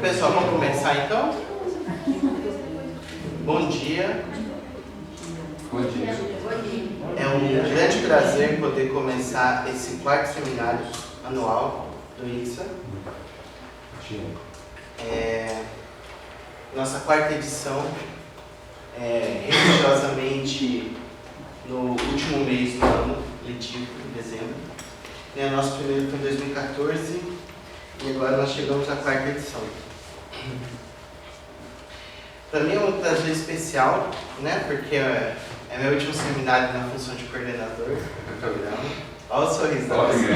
Pessoal, vamos começar então? Bom dia. Bom dia. É um grande prazer poder começar esse quarto seminário anual do ICSA. Nossa quarta edição, religiosamente no último mês do ano letivo, em dezembro. Nosso primeiro foi em 2014 e agora nós chegamos à quarta edição. Para mim é um prazer especial, né? Porque é meu último seminário na função de coordenador do programa. Olha o sorriso da pessoa.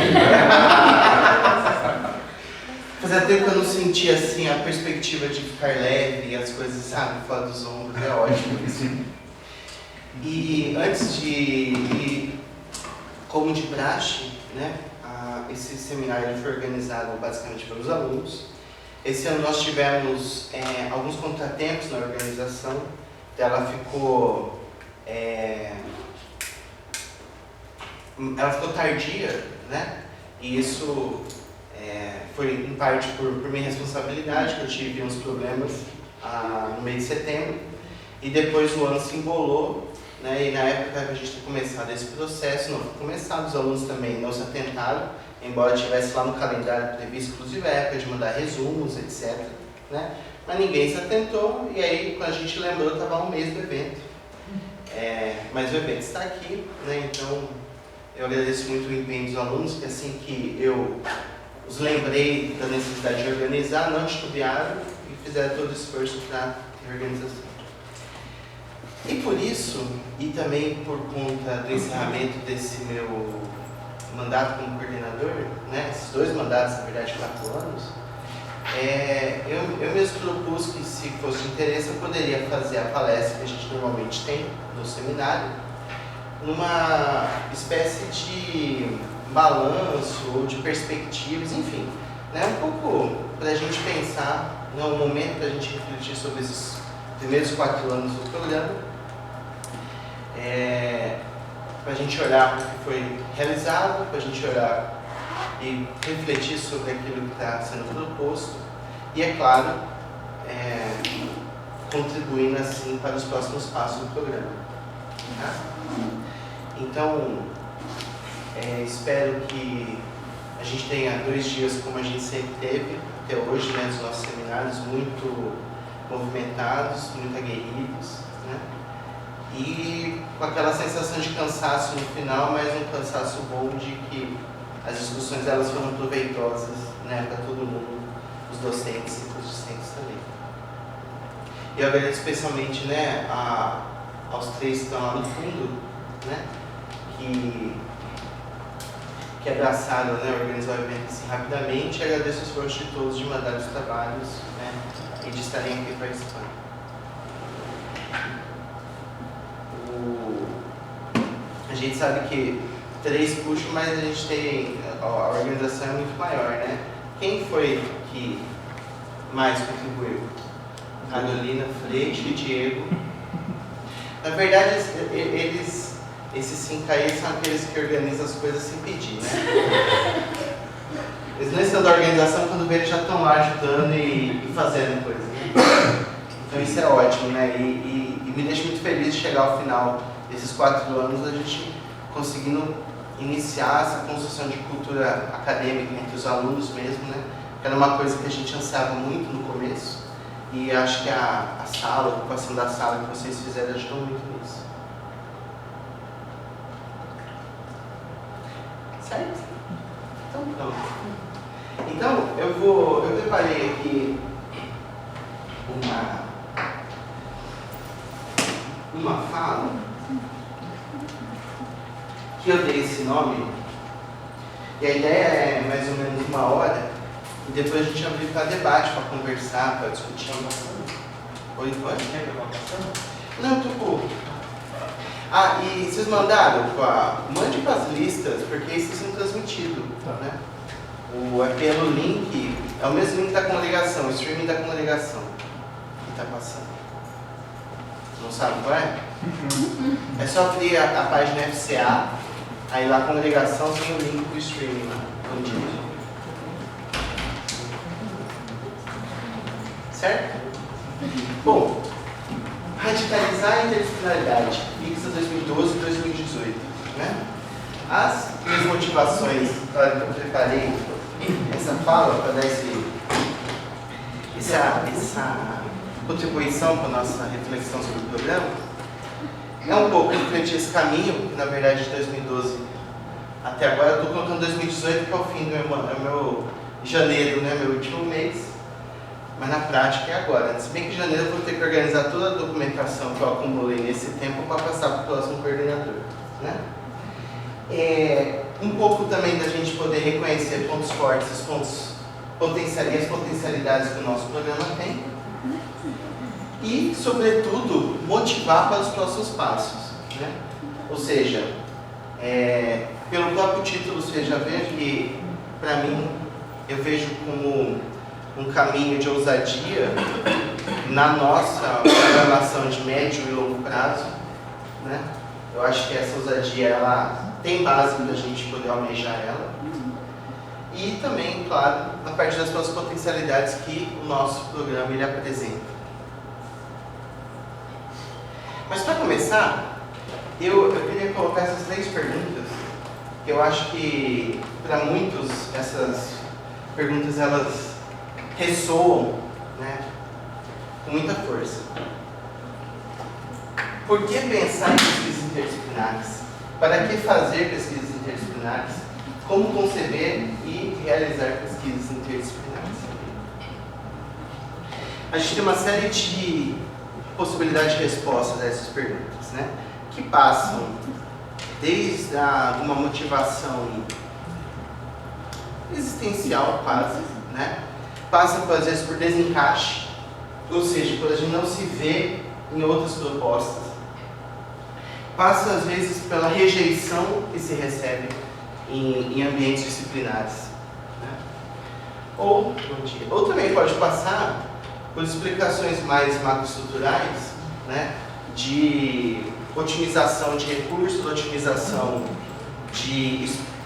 Fazia tempo que eu não sentia assim a perspectiva de ficar leve e as coisas, sabe, fora dos ombros. É ótimo isso. E antes de ir, como de praxe, né? Esse seminário foi organizado basicamente pelos alunos. Esse ano nós tivemos alguns contratempos na organização. Ela ficou tardia, né? E isso foi em parte por minha responsabilidade, que eu tive uns problemas no mês de setembro. E depois o ano se embolou, né? E na época que a gente tinha começado esse processo, não foi começado, os alunos também não se atentaram, embora tivesse lá no calendário previsto, inclusive a época de mandar resumos, etc. Né? Mas ninguém se atentou, e aí quando a gente lembrou, estava um mês do evento. Mas o evento está aqui, né? Então eu agradeço muito o empenho dos alunos, que assim que eu os lembrei da necessidade de organizar, não titubearam e fizeram todo o esforço para a organização. E por isso, e também por conta do encerramento desse meu mandato como coordenador, né, esses dois mandatos, na verdade, 4 anos, eu mesmo propus que, se fosse de interesse, eu poderia fazer a palestra que a gente normalmente tem no seminário, numa espécie de balanço ou de perspectivas, enfim, né, um pouco para a gente pensar, né, um momento para a gente refletir sobre esses primeiros 4 anos do programa, para a gente olhar para o que foi realizado, para a gente olhar e refletir sobre aquilo que está sendo proposto e, é claro, contribuindo assim para os próximos passos do programa. Tá? Então, espero que a gente tenha 2 dias como a gente sempre teve até hoje, né, nos nossos seminários, muito movimentados, muito aguerridos, né? E com aquela sensação de cansaço no final, mas um cansaço bom de que as discussões elas foram proveitosas, né, para todo mundo, os docentes e os discentes também. E eu agradeço especialmente, né, aos 3 que estão lá no fundo, né, que abraçaram, né, organizar o evento assim rapidamente, e agradeço o esforço de todos de mandar os trabalhos, né, e de estarem aqui participando. A gente sabe que 3 puxam, mas a gente tem, a organização é muito maior, né? Quem foi que mais contribuiu? Carolina, Freixo e Diego. Na verdade, esses 5 aí são aqueles que organizam as coisas sem pedir, né? Eles nem são da organização, quando vê eles já estão lá ajudando e fazendo coisas, né? Então isso é ótimo, né? E me deixa muito feliz de chegar ao final desses 4 anos, a gente conseguindo iniciar essa construção de cultura acadêmica entre os alunos mesmo, né? Que era uma coisa que a gente ansiava muito no começo, e acho que a sala, a ocupação da sala que vocês fizeram ajudou muito nisso. Certo? Então pronto. Então eu preparei aqui uma fala que eu dei esse nome, e a ideia é mais ou menos 1 hora, e depois a gente abrir para debate, para conversar, para discutir. Oi, pode? Quer que eu vá passando? Não, tô pouco. E vocês mandaram? Mande para as listas, porque isso está sendo transmitido. Né? É pelo link, é o mesmo link da congregação, o streaming da congregação que está passando. Não sabe qual é? É só abrir a página FCA, aí lá a congregação tem o link do streaming lá, onde Certo? Bom, radicalizar a interdisciplinaridade, ICSA 2012 e 2018. Né? As minhas motivações, claro que eu preparei essa fala para dar essa contribuição para a nossa reflexão sobre o programa, é um pouco refletir esse caminho, que na verdade de 2012 até agora, eu estou colocando 2018 que é o fim do meu janeiro, né, meu último mês, mas na prática é agora. Se bem que em janeiro eu vou ter que organizar toda a documentação que eu acumulei nesse tempo para passar para o próximo coordenador. Né? Um pouco também da gente poder reconhecer pontos fortes, as potencialidades que o nosso programa tem e, sobretudo, motivar para os próximos passos. Né? Ou seja, pelo próprio título você já vê que, para mim, eu vejo como um caminho de ousadia na nossa programação de médio e longo prazo. Né? Eu acho que essa ousadia ela tem base para a gente poder almejar ela. E também, claro, a partir das suas potencialidades que o nosso programa ele apresenta. Mas para começar, eu queria colocar essas 3 perguntas, que eu acho que para muitos essas perguntas elas ressoam, né, com muita força. Por que pensar em pesquisas interdisciplinares? Para que fazer pesquisas interdisciplinares? Como conceber e realizar pesquisas interdisciplinares? A gente tem uma série de possibilidades de respostas a essas perguntas, né? Que passam desde uma motivação existencial quase, né? Passa, às vezes, por desencaixe, ou seja, quando a gente não se vê em outras propostas. Passa, às vezes, pela rejeição que se recebe em ambientes disciplinares. Né? Ou também pode passar por explicações mais macroestruturais, né? De otimização de recursos, otimização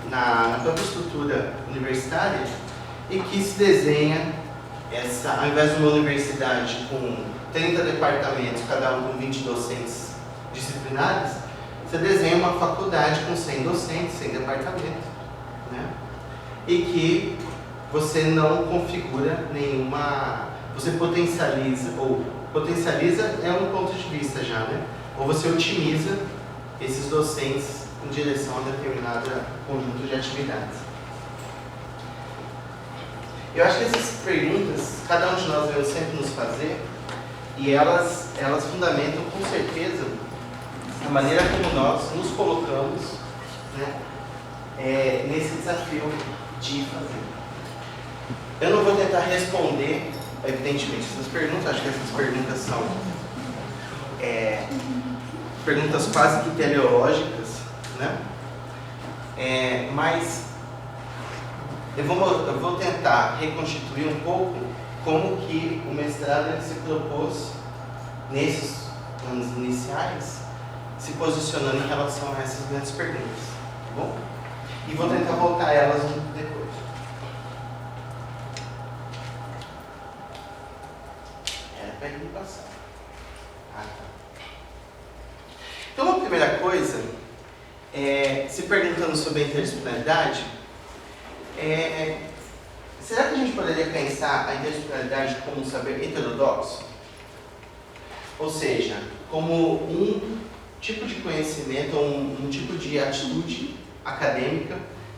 na própria estrutura universitária, e que se desenha, ao invés de uma universidade com 30 departamentos, cada um com 20 docentes disciplinares, você desenha uma faculdade com 100 docentes, 100 departamentos. Né? E que você não configura nenhuma... Você potencializa é um ponto de vista já, né? Ou você otimiza esses docentes em direção a determinado conjunto de atividades. Eu acho que essas perguntas, cada um de nós deve sempre nos fazer, e elas fundamentam com certeza a maneira como nós nos colocamos, né, nesse desafio de fazer. Eu não vou tentar responder, evidentemente, essas perguntas. Acho que essas perguntas são perguntas quase que teleológicas, né? Mas eu vou tentar reconstituir um pouco como que o mestrado ele se propôs, nesses anos iniciais, se posicionando em relação a essas grandes perguntas, tá bom? E vou tentar voltar a elas depois. Era para ele passar. Tá. Então, uma primeira coisa, se perguntando sobre a interdisciplinaridade, será que a gente poderia pensar a interdisciplinaridade como um saber heterodoxo? Ou seja, como um tipo de conhecimento, ou um tipo de atitude acadêmica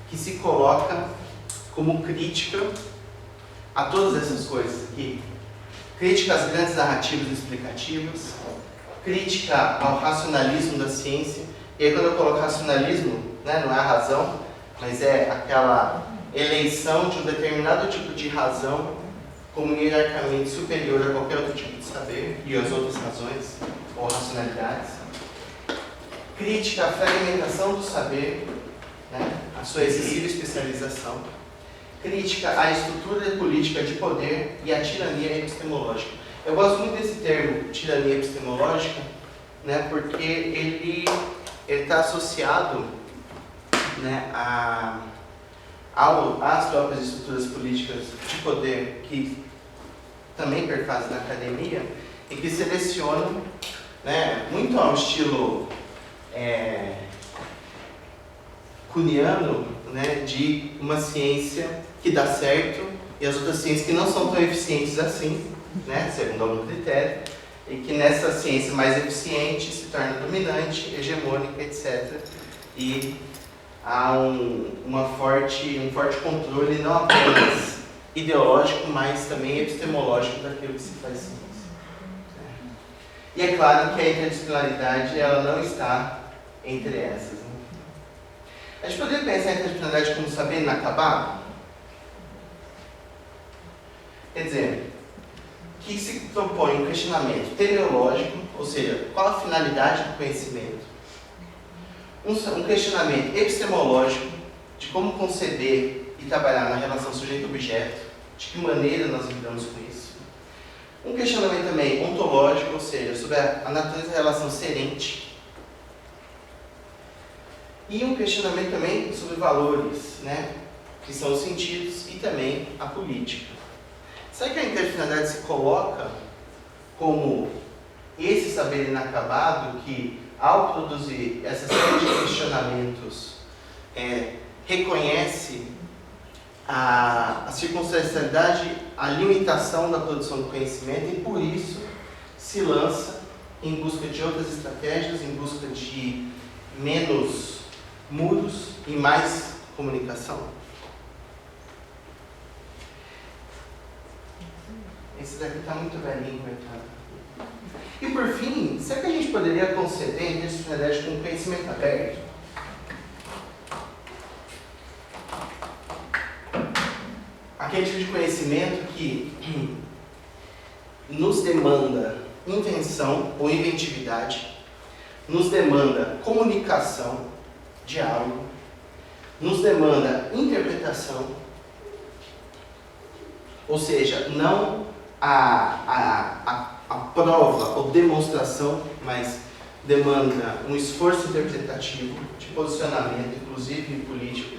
que se coloca como crítica a todas essas coisas aqui. Crítica às grandes narrativas explicativas, crítica ao racionalismo da ciência. E aí, quando eu coloco racionalismo, né, não é a razão, mas é aquela eleição de um determinado tipo de razão como hierarquicamente superior a qualquer outro tipo de saber e às outras razões ou racionalidades. Crítica à fragmentação do saber, né, a sua excessiva especialização. Crítica à estrutura política de poder e à tirania epistemológica. Eu gosto muito desse termo, tirania epistemológica, né, porque ele está associado, né, às próprias estruturas políticas de poder que também perfazes na academia, e que selecionam, né, muito ao estilo kuhniano, né, de uma ciência que dá certo e as outras ciências que não são tão eficientes assim, né, segundo algum critério, e que nessa ciência mais eficiente se torna dominante, hegemônica, etc. E há um forte controle não apenas ideológico, mas também epistemológico daquilo que se faz ciência. E é claro que a interdisciplinaridade ela não está entre essas. Né? A gente poderia pensar a interdisciplinaridade como saber inacabado? Quer dizer, que se propõe um questionamento teleológico, ou seja, qual a finalidade do conhecimento? Um questionamento epistemológico de como conceber e trabalhar na relação sujeito-objeto, de que maneira nós lidamos com isso. Um questionamento também ontológico, ou seja, sobre a natureza da relação serente. E um questionamento também sobre valores, né, que são os sentidos e também a política. Será que a interdisciplinaridade se coloca como esse saber inacabado que, ao produzir essa série de questionamentos, reconhece a circunstancialidade, a limitação da produção do conhecimento e, por isso, se lança em busca de outras estratégias, em busca de menos muros e mais comunicação? Esse daqui está muito velhinho, coitado. E por fim, será que a gente poderia conceber a interdisciplinaridade com conhecimento aberto? Aquele tipo de conhecimento que nos demanda invenção ou inventividade, nos demanda comunicação, diálogo, nos demanda interpretação, ou seja, não a prova ou demonstração, mas demanda um esforço interpretativo, de posicionamento, inclusive político,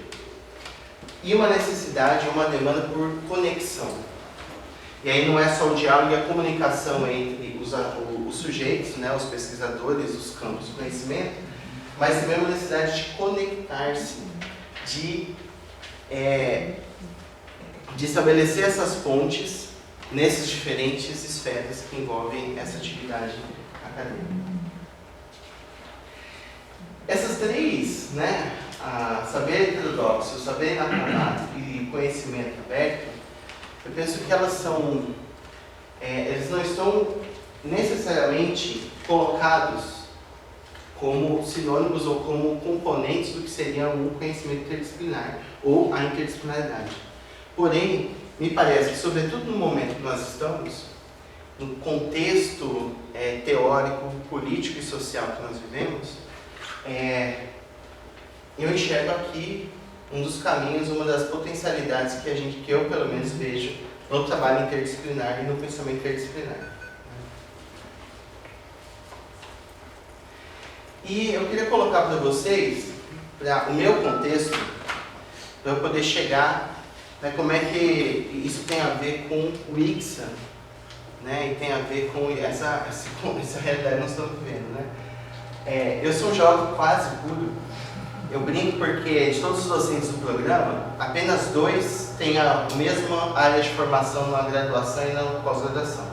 e uma necessidade, uma demanda por conexão. E aí não é só o diálogo e a comunicação entre os sujeitos, né, os pesquisadores, os campos de conhecimento, mas também uma necessidade de conectar-se, de estabelecer essas pontes nessas diferentes esferas que envolvem essa atividade acadêmica. Essas três, né, saber heterodoxo, saber inacabado e conhecimento aberto, eu penso que elas são, eles não estão necessariamente colocados como sinônimos ou como componentes do que seria um conhecimento interdisciplinar ou a interdisciplinaridade. Porém, me parece que, sobretudo no momento que nós estamos, no contexto teórico, político e social que nós vivemos, eu enxergo aqui um dos caminhos, uma das potencialidades que eu pelo menos vejo no trabalho interdisciplinar e no pensamento interdisciplinar. E eu queria colocar para vocês, para o meu contexto, para eu poder chegar, né, como é que isso tem a ver com o ICSA, né, e tem a ver com essa realidade que nós estamos vivendo. Né? Eu sou um jovem quase puro. Eu brinco porque de todos os docentes do programa, apenas 2 têm a mesma área de formação na graduação e na pós-graduação.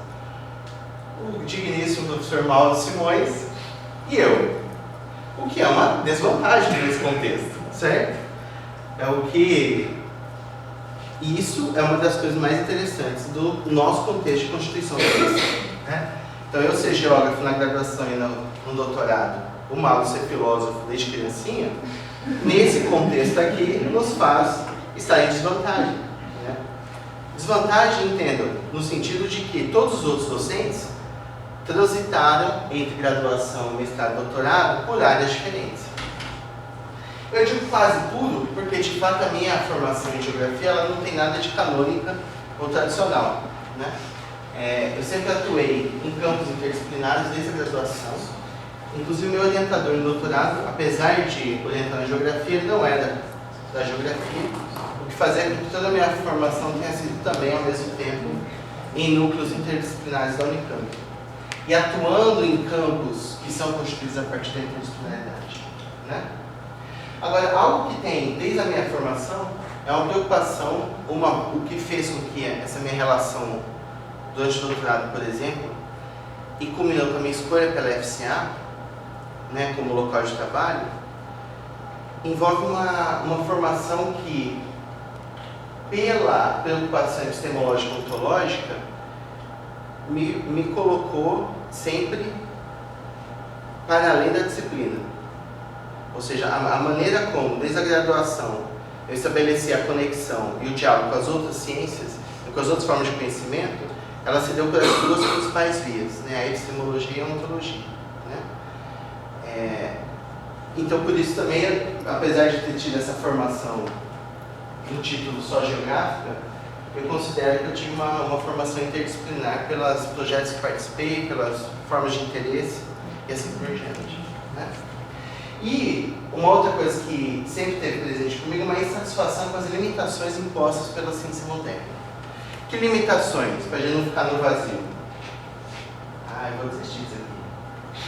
O digníssimo professor Mauro Simões e eu. O que é uma desvantagem nesse contexto, certo? E isso é uma das coisas mais interessantes do nosso contexto de constituição da ciência. Né? Então, eu ser geógrafo na graduação e no doutorado, o Mauro ser filósofo desde criancinha, nesse contexto aqui, nos faz estar em desvantagem. Né? Desvantagem, entendo, no sentido de que todos os outros docentes transitaram entre graduação, mestrado e doutorado por áreas diferentes. Eu digo quase puro porque, de fato, a minha formação em geografia ela não tem nada de canônica ou tradicional. Né? Eu sempre atuei em campos interdisciplinares desde a graduação. Inclusive, meu orientador no doutorado, apesar de orientar na geografia, ele não era da geografia, o que fazia com que toda a minha formação tenha sido também, ao mesmo tempo, em núcleos interdisciplinares da Unicamp e atuando em campos que são constituídos a partir da interdisciplinaridade, né? Agora, algo que tem desde a minha formação é uma preocupação, o que fez com que essa minha relação durante o doutorado, por exemplo, e culminou com a minha escolha pela FCA, né, como local de trabalho, envolve uma formação que, pela preocupação epistemológica ontológica, me colocou sempre para além da disciplina. Ou seja, a maneira como, desde a graduação, eu estabeleci a conexão e o diálogo com as outras ciências, e com as outras formas de conhecimento, ela se deu pelas duas principais vias, né? A epistemologia e a ontologia, né? Então, por isso também, apesar de ter tido essa formação no título só geográfica, eu considero que eu tive uma formação interdisciplinar pelos projetos que participei, pelas formas de interesse e assim por diante, né? E uma outra coisa que sempre teve presente comigo é uma insatisfação com as limitações impostas pela ciência moderna. Que limitações? Para a gente não ficar no vazio. Eu vou desistir disso aqui.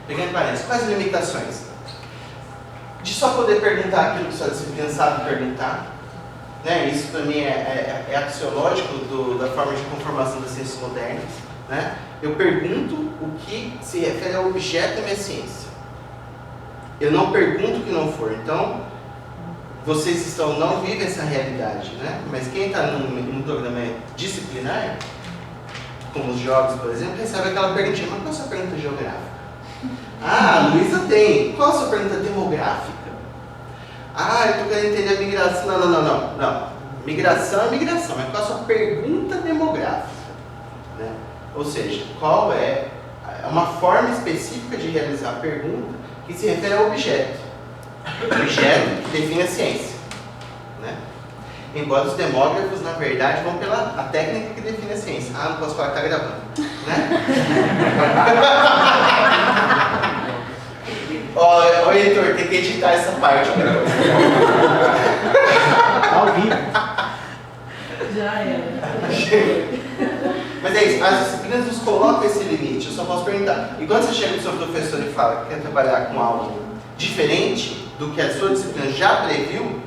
Pegando parênteses, quais limitações? De só poder perguntar aquilo que sua disciplina sabe perguntar, né? Isso para mim é axiológico da forma de conformação das ciências modernas, né? Eu pergunto o que se refere ao objeto da minha ciência. Eu não pergunto o que não for. Então, vocês não vivem essa realidade, né? Mas quem está num programa disciplinar, como os jogos, por exemplo, recebe aquela perguntinha: mas qual é a sua pergunta geográfica? A Luísa tem. Qual a sua pergunta demográfica? Eu estou querendo entender a migração. Não. Migração é migração, mas qual a sua pergunta demográfica? Né? Ou seja, qual é uma forma específica de realizar a pergunta que se refere ao objeto. Objeto que define a ciência, né? Embora os demógrafos, na verdade, vão pela técnica que define a ciência. Não posso falar que está gravando, né? Ô, Heitor, tem que editar essa parte depois. Ao vivo. Já era. Mas é isso, as disciplinas nos colocam esse limite. Eu só posso perguntar. E quando você chega para o seu professor e fala que quer trabalhar com algo diferente do que a sua disciplina já previu,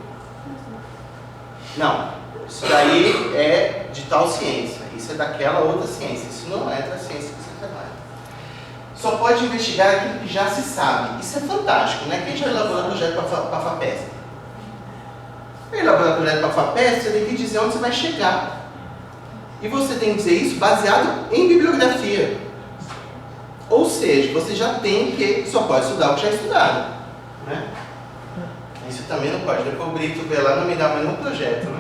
não, isso daí é de tal ciência, isso é daquela outra ciência, isso não é da ciência que você trabalha. Só pode investigar aquilo que já se sabe. Isso é fantástico, né? Quem já elaborou projeto para a FAPESP? Para elaborar projeto para a FAPESP, você tem que dizer onde você vai chegar. E você tem que dizer isso baseado em bibliografia. Ou seja, você já tem que só pode estudar o que já é estudado, né? Isso também não pode. Depois o Brito vê lá, não me dá mais nenhum projeto, né?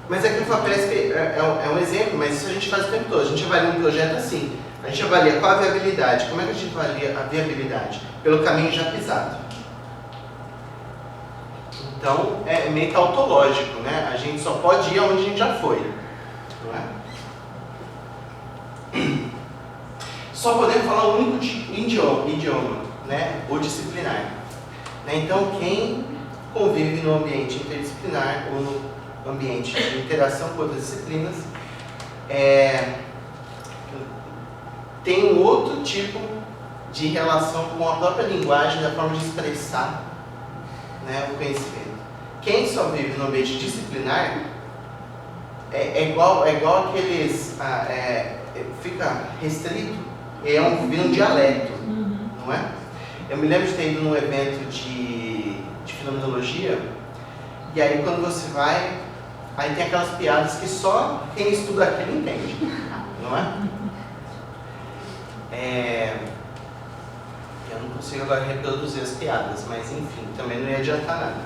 Mas é que o FAPESP é um exemplo, mas isso a gente faz o tempo todo. A gente avalia um projeto assim. A gente avalia qual a viabilidade. Como é que a gente avalia a viabilidade? Pelo caminho já pisado. Então, é meio tautológico, né? A gente só pode ir aonde a gente já foi, não é? Só podemos falar um único idioma, né? Ou disciplinar. Né? Então, quem convive no ambiente interdisciplinar ou no ambiente de interação com outras disciplinas tem um outro tipo de relação com a própria linguagem, da forma de expressar, né, o conhecimento. Quem só vive no ambiente disciplinar é igual aqueles... fica restrito, vira um dialeto, não é? Eu me lembro de ter ido num evento de fenomenologia, e aí quando você vai, aí tem aquelas piadas que só quem estuda aquilo entende, não é? Eu não consigo agora reproduzir as piadas, mas enfim, também não ia adiantar nada.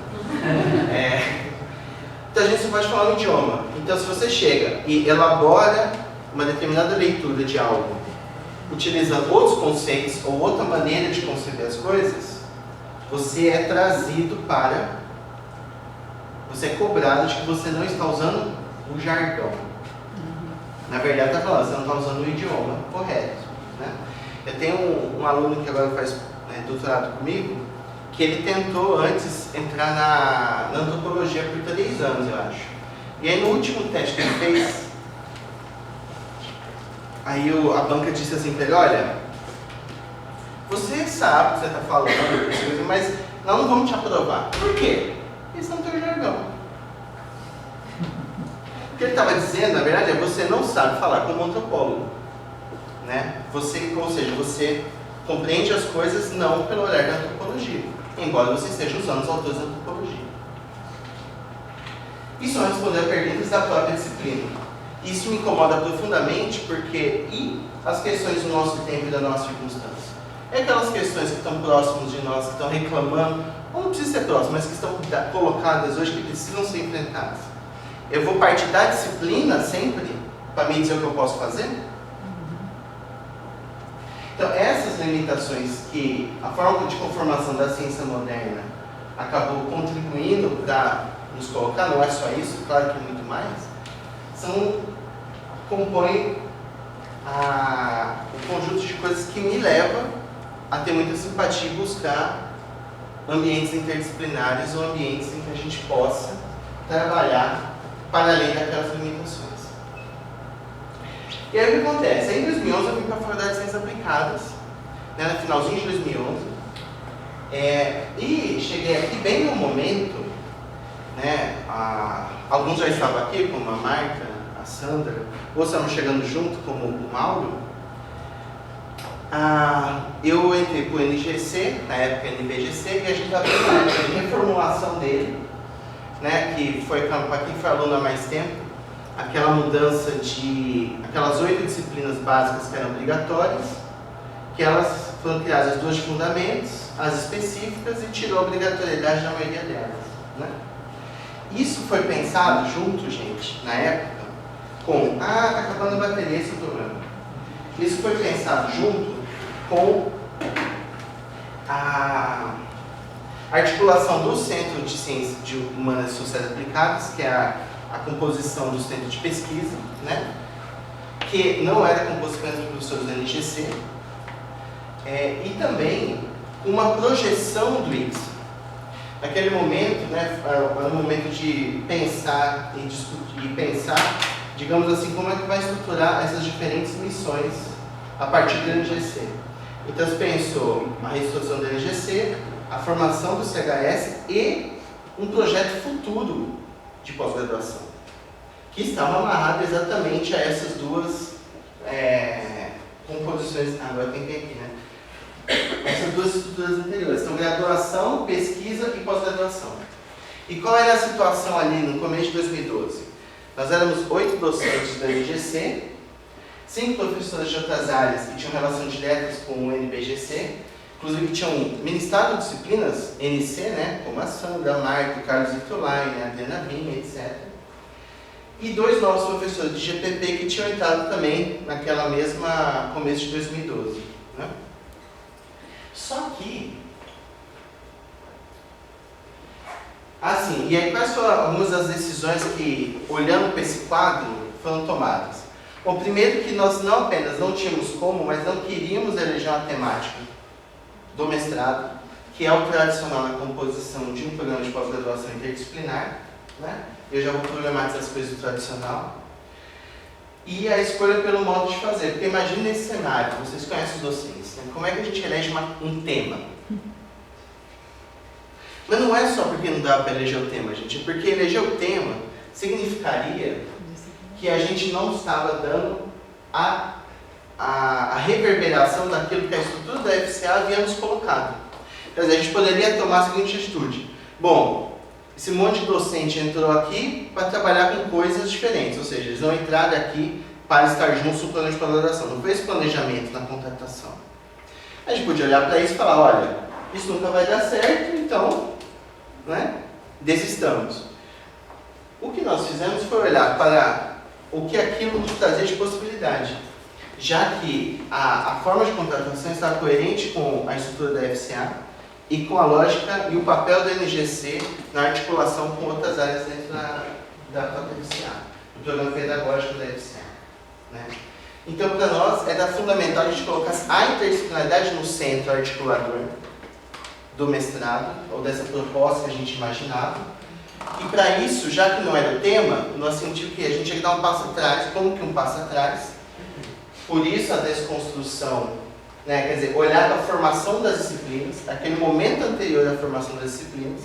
Então a gente só pode falar um idioma. Então se você chega e elabora uma determinada leitura de algo, utilizando outros conceitos ou outra maneira de conceber as coisas, você é trazido para... Você é cobrado de que você não está usando o jargão. Na verdade, está falando, você não está usando o idioma correto, né? Eu tenho um aluno que agora faz doutorado comigo, que ele tentou antes entrar na antropologia por 3 anos, eu acho. E aí no último teste que ele fez, aí a banca disse assim para ele, olha, você sabe o que você está falando, mas nós não vamos te aprovar. Por quê? Eles não têm jargão. O que ele estava dizendo, na verdade, é você não sabe falar como antropólogo. Né? Ou seja, você compreende as coisas não pelo olhar da antropologia, embora você esteja usando os autores da antropologia. Isso não responder a perguntas da própria disciplina. Isso me incomoda profundamente porque, e as questões do nosso tempo e da nossa circunstância? É aquelas questões que estão próximas de nós, que estão reclamando, ou não precisa ser próximas, mas que estão colocadas hoje, que precisam ser enfrentadas. Eu vou partir da disciplina sempre para me dizer o que eu posso fazer? Então, essas limitações que a forma de conformação da ciência moderna acabou contribuindo para nos colocar, não é só isso, claro que muito mais, compõem o conjunto de coisas que me leva a ter muita simpatia e buscar ambientes interdisciplinares ou ambientes em que a gente possa trabalhar para além daquelas limitações. E aí o que acontece? Aí em 2011 eu vim para a Faculdade de Ciências Aplicadas, né, no finalzinho de 2011, e cheguei aqui bem no momento, né, alguns já estavam aqui, como a Marta, a Sandra, outros estavam chegando junto, como o Mauro. Eu entrei para o NGC, na época NBGC, e a gente estava na época de reformulação dele, né, que foi, para quem foi aluno há mais tempo, aquela mudança de aquelas 8 disciplinas básicas que eram obrigatórias, que elas foram criadas as 2 de fundamentos, as específicas, e tirou a obrigatoriedade da maioria delas. Né? Isso foi pensado junto, gente, na época, com, tá acabando a bateria, esse é o problema. Isso foi pensado junto com a articulação do Centro de Ciências de Humanas e Sociais Aplicadas, que é a composição do centro de pesquisa, né? Que não era composto apenas por professores do NGC, e também uma projeção do IPSA. Naquele momento, né, era o momento de pensar e discutir, e pensar, digamos assim, como é que vai estruturar essas diferentes missões a partir do NGC. Então se pensou a reestruturação do NGC, a formação do CHS e um projeto futuro de pós-graduação, que estava amarrado exatamente a essas 2 composições, agora tem que aqui, né? Essas 2 estruturas anteriores, então graduação, pesquisa e pós-graduação. E qual era a situação ali no começo de 2012? Nós éramos 8 docentes do NGC, 5 professores de outras áreas que tinham relação direta com o NBGC, inclusive que tinham ministrado disciplinas NC, né, como a Sandra, a Marta, o Carlos Itulain, a Adriana Vinha, etc. E 2 novos professores de GPP que tinham entrado também naquela mesma começo de 2012. Né? Só que, assim, e aí quais foram algumas das decisões que, olhando para esse quadro, foram tomadas? Bom, primeiro que nós não apenas não tínhamos como, mas não queríamos eleger uma temática do mestrado, que é o tradicional na composição de um programa de pós-graduação interdisciplinar, né? Eu já vou problematizar as coisas do tradicional. E a escolha pelo modo de fazer, porque imagine nesse cenário, vocês conhecem os docentes, né? Como é que a gente elege um tema? Mas não é só porque não dá para eleger o tema, gente, é porque eleger o tema significaria que a gente não estava dando a reverberação daquilo que a estrutura da FCA havia nos colocado. Quer dizer, a gente poderia tomar a seguinte atitude: bom, esse monte de docente entrou aqui para trabalhar com coisas diferentes, ou seja, eles não entraram aqui para estar juntos no plano de pós-graduação, não foi esse planejamento na contratação. A gente podia olhar para isso e falar, olha, isso nunca vai dar certo, então, né, desistamos. O que nós fizemos foi olhar para o que aquilo nos trazia de possibilidade, já que a forma de contratação está coerente com a estrutura da FCA e com a lógica e o papel do NGC na articulação com outras áreas dentro da própria FCA, do programa pedagógico da FCA. Né? Então, para nós, era fundamental a gente colocar a interdisciplinaridade no centro articulador do mestrado, ou dessa proposta que a gente imaginava. E para isso, já que não era o tema, nós sentimos que a gente tinha que dar um passo atrás. Como que um passo atrás? Por isso a desconstrução, né? Quer dizer, olhar para a formação das disciplinas, aquele momento anterior à formação das disciplinas,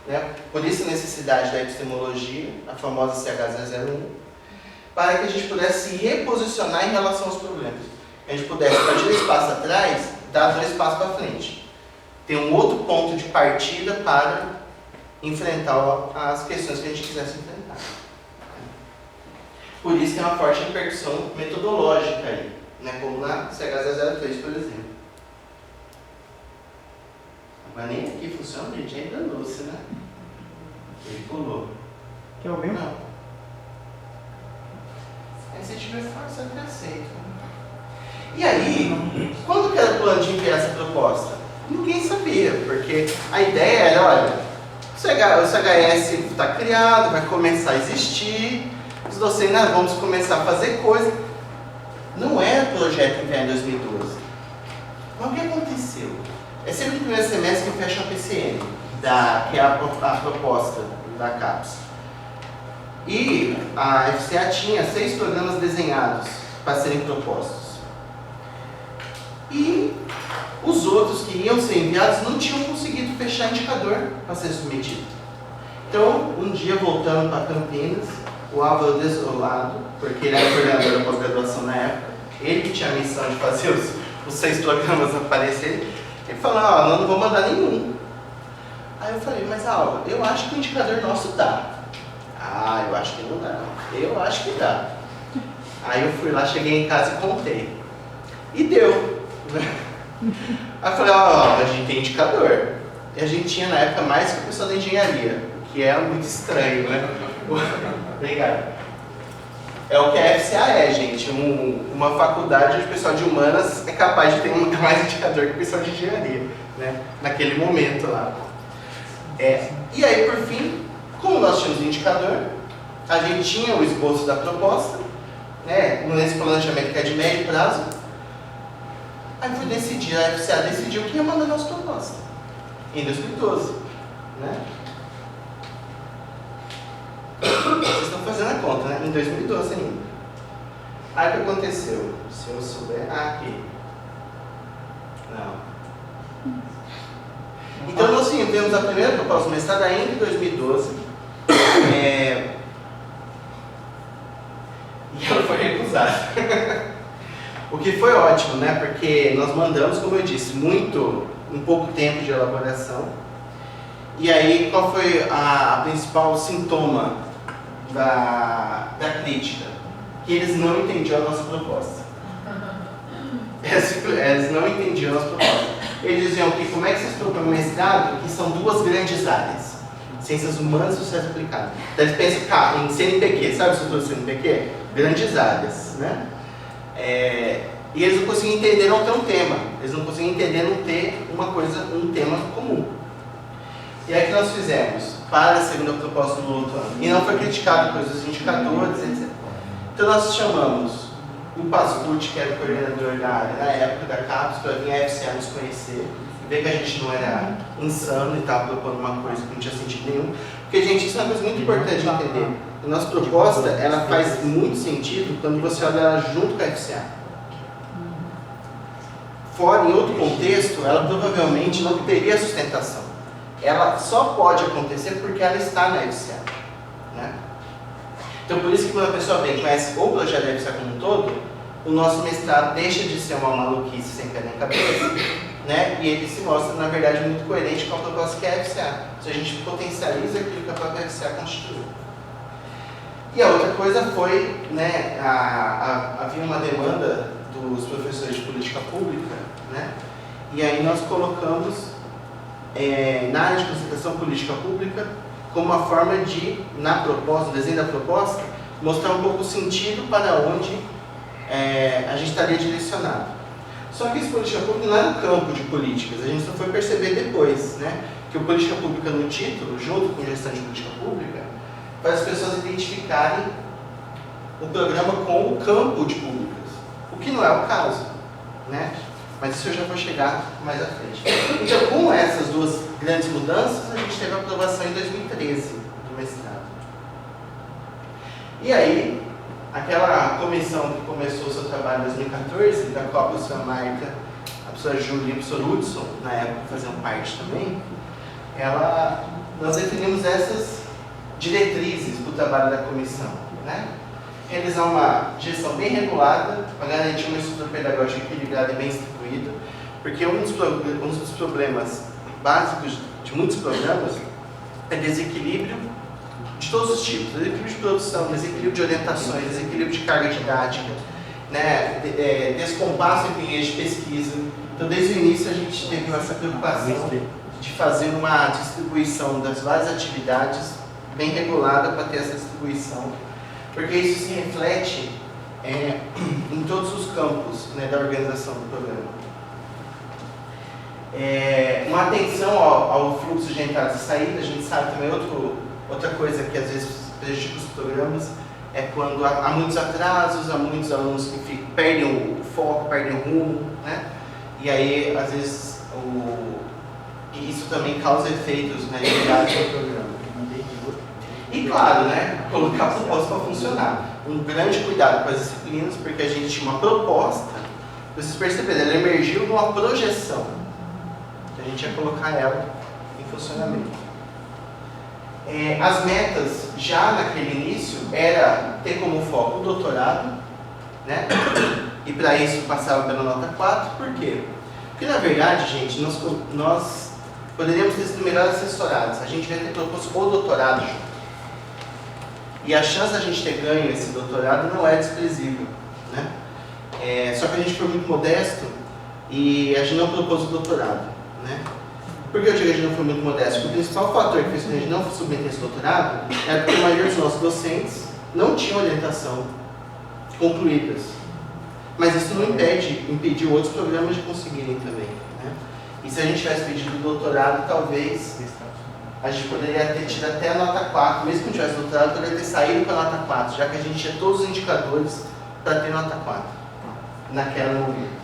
né? Por isso a necessidade da epistemologia, a famosa CH001, para que a gente pudesse se reposicionar em relação aos problemas. Que a gente pudesse, a partir desse passo atrás, dar 2 passos para frente. Ter um outro ponto de partida para enfrentar as questões que a gente quisesse enfrentar. Por isso tem uma forte repercussão metodológica aí, né? Como na CH003, por exemplo. Mas nem aqui funciona, gente, é enganou-se, né? Ele pulou. Quer ouvir? Não. Se tiver força, eu aceito. E aí, quando que era o plano de enviar essa proposta? Ninguém sabia, porque a ideia era, olha, o CHS está criado, vai começar a existir, os docentes vamos começar a fazer coisa. Não era projeto enviar em 2012. Mas o que aconteceu? É sempre no primeiro semestre que fecha a PCN, que é a proposta da CAPES. E a FCA tinha 6 programas desenhados para serem propostos. E os outros que iam ser enviados não tinham conseguido fechar indicador para ser submetido. Então, um dia voltando para Campinas, o Álvaro desolado, porque ele era coordenador da pós-graduação na época, ele que tinha a missão de fazer os 6 programas aparecerem, ele falou, ó, não vou mandar nenhum. Aí eu falei, mas Álvaro, eu acho que o indicador nosso dá. Ah, eu acho que não dá. Eu acho que dá. Aí eu fui lá, cheguei em casa e contei. E deu. Aí eu falei, ó, a gente tem indicador. E a gente tinha na época mais que o pessoal da engenharia, o que é muito estranho, né? Obrigado. É o que a FCA é, gente. Uma faculdade onde o pessoal de humanas é capaz de ter mais indicador que o pessoal de engenharia, né? Naquele momento lá. E aí, por fim, como nós tínhamos o indicador, a gente tinha o esboço da proposta, né? Nesse planejamento que é de médio prazo. Aí foi decidir, a FCA decidiu que ia mandar a nossa proposta, em 2012, né? Vocês estão fazendo a conta, né? Em 2012 ainda. Aí o que aconteceu? Se eu souber... aqui. Não. Então nós tivemos a primeira proposta do mestrado ainda em 2012. E ela foi recusada. O que foi ótimo, né? Porque nós mandamos, como eu disse, um pouco tempo de elaboração. E aí, qual foi a principal sintoma da crítica? Que eles não entendiam a nossa proposta. Eles não entendiam a nossa proposta. Eles diziam que como é que vocês propõem um mestrado que são 2 grandes áreas? Ciências humanas e sociais aplicadas. Então eles pensam em CNPq, sabe a estrutura do CNPq? Grandes áreas, né? E eles não conseguiam entender não ter um tema. Eles não conseguiam entender não ter um tema comum. E aí o que nós fizemos? Para a segunda proposta do outro ano. E não foi criticado coisas dos indicadores, etc. Então nós chamamos o Pascucci, que era o coordenador da área na época da CAPES, para vir a FCA nos conhecer, ver que a gente não era insano e estava propondo uma coisa que não tinha sentido nenhum. Porque, gente, isso é uma coisa muito importante de entender. A nossa proposta, ela faz muito sentido quando você olha ela junto com a FCA. Fora, em outro contexto, ela provavelmente não teria sustentação. Ela só pode acontecer porque ela está na FCA, né? Então, por isso que quando a pessoa vem e conhece o projeto da FCA como um todo, o nosso mestrado deixa de ser uma maluquice sem pé nem cabeça, né? E ele se mostra, na verdade, muito coerente com a proposta que é a FCA. Se a gente potencializa aquilo que a própria FCA constituiu. E a outra coisa foi, né, havia uma demanda dos professores de política pública, né? E aí nós colocamos na área de concentração política pública como uma forma de, na proposta, no desenho da proposta, mostrar um pouco o sentido para onde a gente estaria direcionado. Só que esse política pública não era um campo de políticas, a gente só foi perceber depois, né, que o política pública no título, junto com gestão de política pública, faz as pessoas identificarem o programa com o campo de públicas, o que não é o caso, né? Mas isso eu já vou chegar mais à frente. Então, com essas duas grandes mudanças, a gente teve a aprovação em 2013 do mestrado. E aí, aquela comissão que começou o seu trabalho em 2014, da qual a professora Marta, a professora Júlia e a professora Hudson, na época faziam parte também, nós definimos essas diretrizes para o trabalho da comissão, né? Realizar uma gestão bem regulada para garantir uma estrutura pedagógica equilibrada e bem distribuída, porque um dos problemas básicos de muitos programas é desequilíbrio de todos os tipos, desequilíbrio de produção, desequilíbrio de orientações, desequilíbrio de carga didática, né? Descompasso entre linhas de pesquisa. Então, desde o início, a gente teve essa preocupação de fazer uma distribuição das várias atividades bem regulada para ter essa distribuição, porque isso se reflete em todos os campos, né, da organização do programa. Uma atenção ao fluxo de entradas e saídas. A gente sabe também outra coisa que às vezes prejudica os programas é quando há muitos atrasos, há muitos alunos que perdem o foco, perdem o rumo, né? E aí, às vezes, isso também causa efeitos na qualidade do programa. E claro, né, colocar a proposta para funcionar. Um grande cuidado com as disciplinas, porque a gente tinha uma proposta, vocês perceberam, ela emergiu numa projeção. A gente ia colocar ela em funcionamento. As metas, já naquele início, era ter como foco o doutorado, né? E para isso passava pela nota 4, por quê? Porque na verdade, gente, nós poderíamos ter sido melhor assessorados. A gente devia ter proposto o doutorado junto. E a chance da gente ter ganho esse doutorado não é desprezível, né? Só que a gente foi muito modesto e a gente não propôs o doutorado, né? Por que eu digo que a gente não foi muito modesto? Porque o principal fator que fez que a gente não submeter esse doutorado é porque a maioria dos nossos docentes não tinham orientação concluídas. Mas isso não impediu outros programas de conseguirem também, né? E se a gente tivesse pedido o doutorado, talvez a gente poderia ter tido até a nota 4, mesmo que não tivesse doutorado, poderia ter saído com a nota 4, já que a gente tinha todos os indicadores para ter nota 4 naquele momento.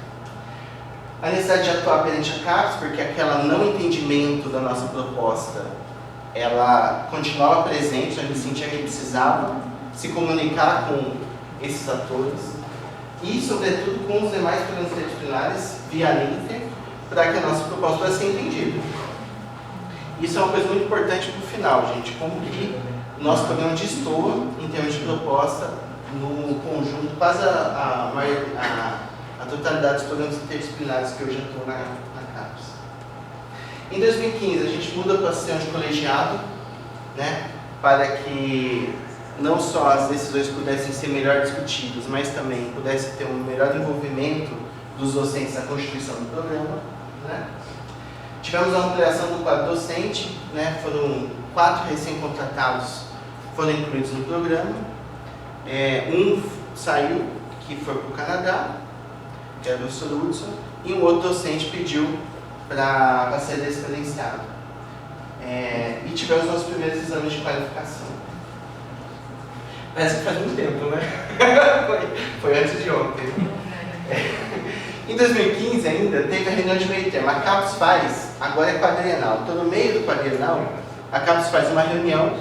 A necessidade de atuar perante a CAPES, porque aquele não entendimento da nossa proposta, ela continuava presente, a gente sentia que precisava se comunicar com esses atores e, sobretudo, com os demais programas interdisciplinares via LINTER, para que a nossa proposta pudesse ser entendida. Isso é uma coisa muito importante para o final, gente, como que o nosso programa destoa em termos de proposta no conjunto, quase a totalidade dos programas interdisciplinares que hoje atuam na CAPES. Em 2015, a gente muda para o sistema de colegiado, né, para que não só as decisões pudessem ser melhor discutidas, mas também pudesse ter um melhor envolvimento dos docentes na constituição do programa, né. Tivemos a ampliação do quadro docente, né, foram 4 recém-contratados foram incluídos no programa, um saiu, que foi para o Canadá, que era o professor Hudson, e um outro docente pediu para ser descredenciado. E tivemos nossos primeiros exames de qualificação. Parece que faz muito tempo, né? foi antes de ontem. Em 2015 ainda teve a reunião de meio termo. A CAPES faz, agora é quadrienal. Então, no meio do quadrienal, a CAPES faz uma reunião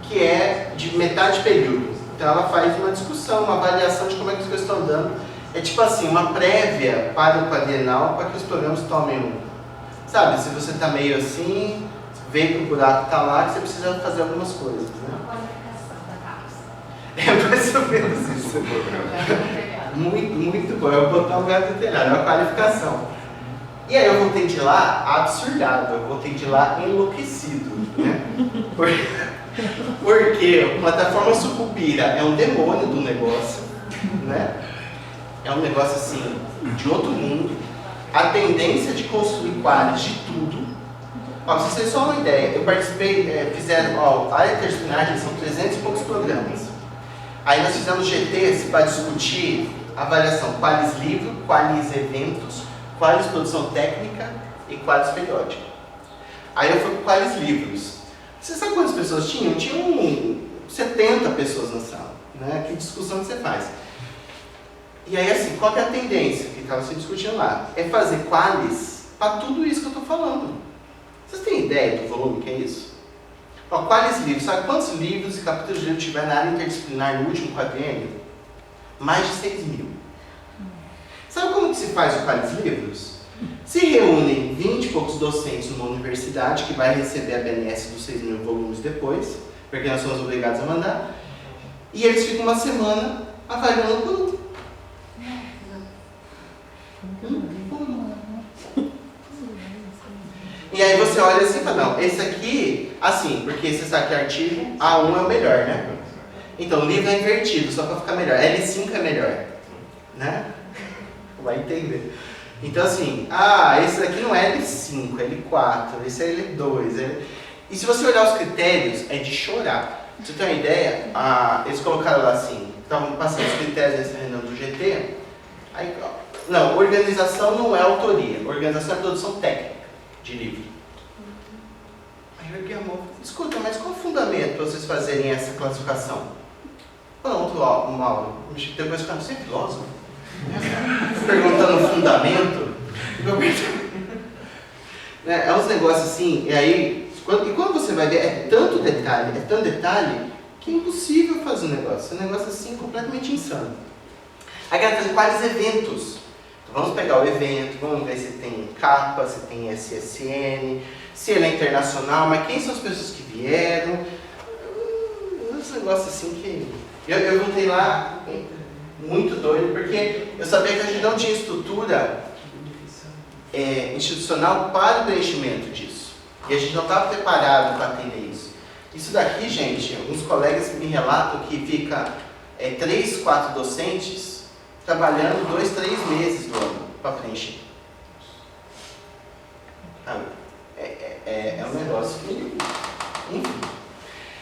que é de metade período. Então, ela faz uma discussão, uma avaliação de como é que as coisas estão dando. É tipo assim, uma prévia para o quadrienal, para que os programas tomem um. Sabe, se você está meio assim, vê que o buraco está lá, que você precisa fazer algumas coisas, né? A qualificação da CAPES. É mais ou menos isso. Muito bom, eu vou botar um gato no telhado, é uma qualificação. E aí eu voltei de lá absurdado, eu voltei de lá enlouquecido, né? Porque a plataforma Sucupira é um demônio do negócio, né? É um negócio assim, de outro mundo. A tendência de construir quadros de tudo. Ó, pra vocês terem só uma ideia, eu participei, fizeram, a área interdisciplinar são 300 e poucos programas. Aí nós fizemos GTs para discutir avaliação qualis livro, qualis eventos, qualis produção técnica e qualis periódica. Aí eu fui para qualis livros. Você sabe quantas pessoas tinham? Tinham 70 pessoas na sala, né? Que discussão que você faz? E aí, assim, qual que é a tendência que estava se discutindo lá? É fazer qualis para tudo isso que eu estou falando. Vocês têm ideia do volume que é isso? Ó, qualis livros. Sabe quantos livros e capítulos de livro tiver na área interdisciplinar no último quadriênio? Mais de 6.000. Sabe como que se faz o qualis livros? Se reúnem 20 e poucos docentes numa universidade que vai receber a BNS dos 6.000 volumes depois, porque nós somos obrigados a mandar, e eles ficam uma semana avaliando por um. E aí você olha assim e fala, não, esse aqui, assim, porque você sabe que artigo A1 é o melhor, né? Então o livro é invertido, só para ficar melhor. L5 é melhor, né? Vai entender. Então assim, esse daqui não é L5, é L4, esse é L2. E se você olhar os critérios, é de chorar. Pra você ter uma ideia, eles colocaram lá assim, estavam passando os critérios nessa reunião do GT, aí, não, organização não é autoria, organização é produção técnica de livro. Aí eu ergui a mão, escuta, mas qual é o fundamento para vocês fazerem essa classificação? Pronto, Mauro, depois ficando, você é filósofo? Perguntando o fundamento. É uns negócios assim, e aí, quando você vai ver, é tanto detalhe, que é impossível fazer um negócio. É um negócio assim completamente insano. Aí quero fazer quais eventos. Então, vamos pegar o evento, vamos ver se tem capa, se tem SSN, se ele é internacional, mas quem são as pessoas que vieram. Uns negócios assim que... Eu voltei lá muito doido, porque eu sabia que a gente não tinha estrutura institucional para o preenchimento disso. E a gente não estava preparado para atender isso. Isso daqui, gente, alguns colegas me relatam que fica 3, 4 docentes trabalhando 2, 3 meses do ano para preencher. É um negócio que... Enfim.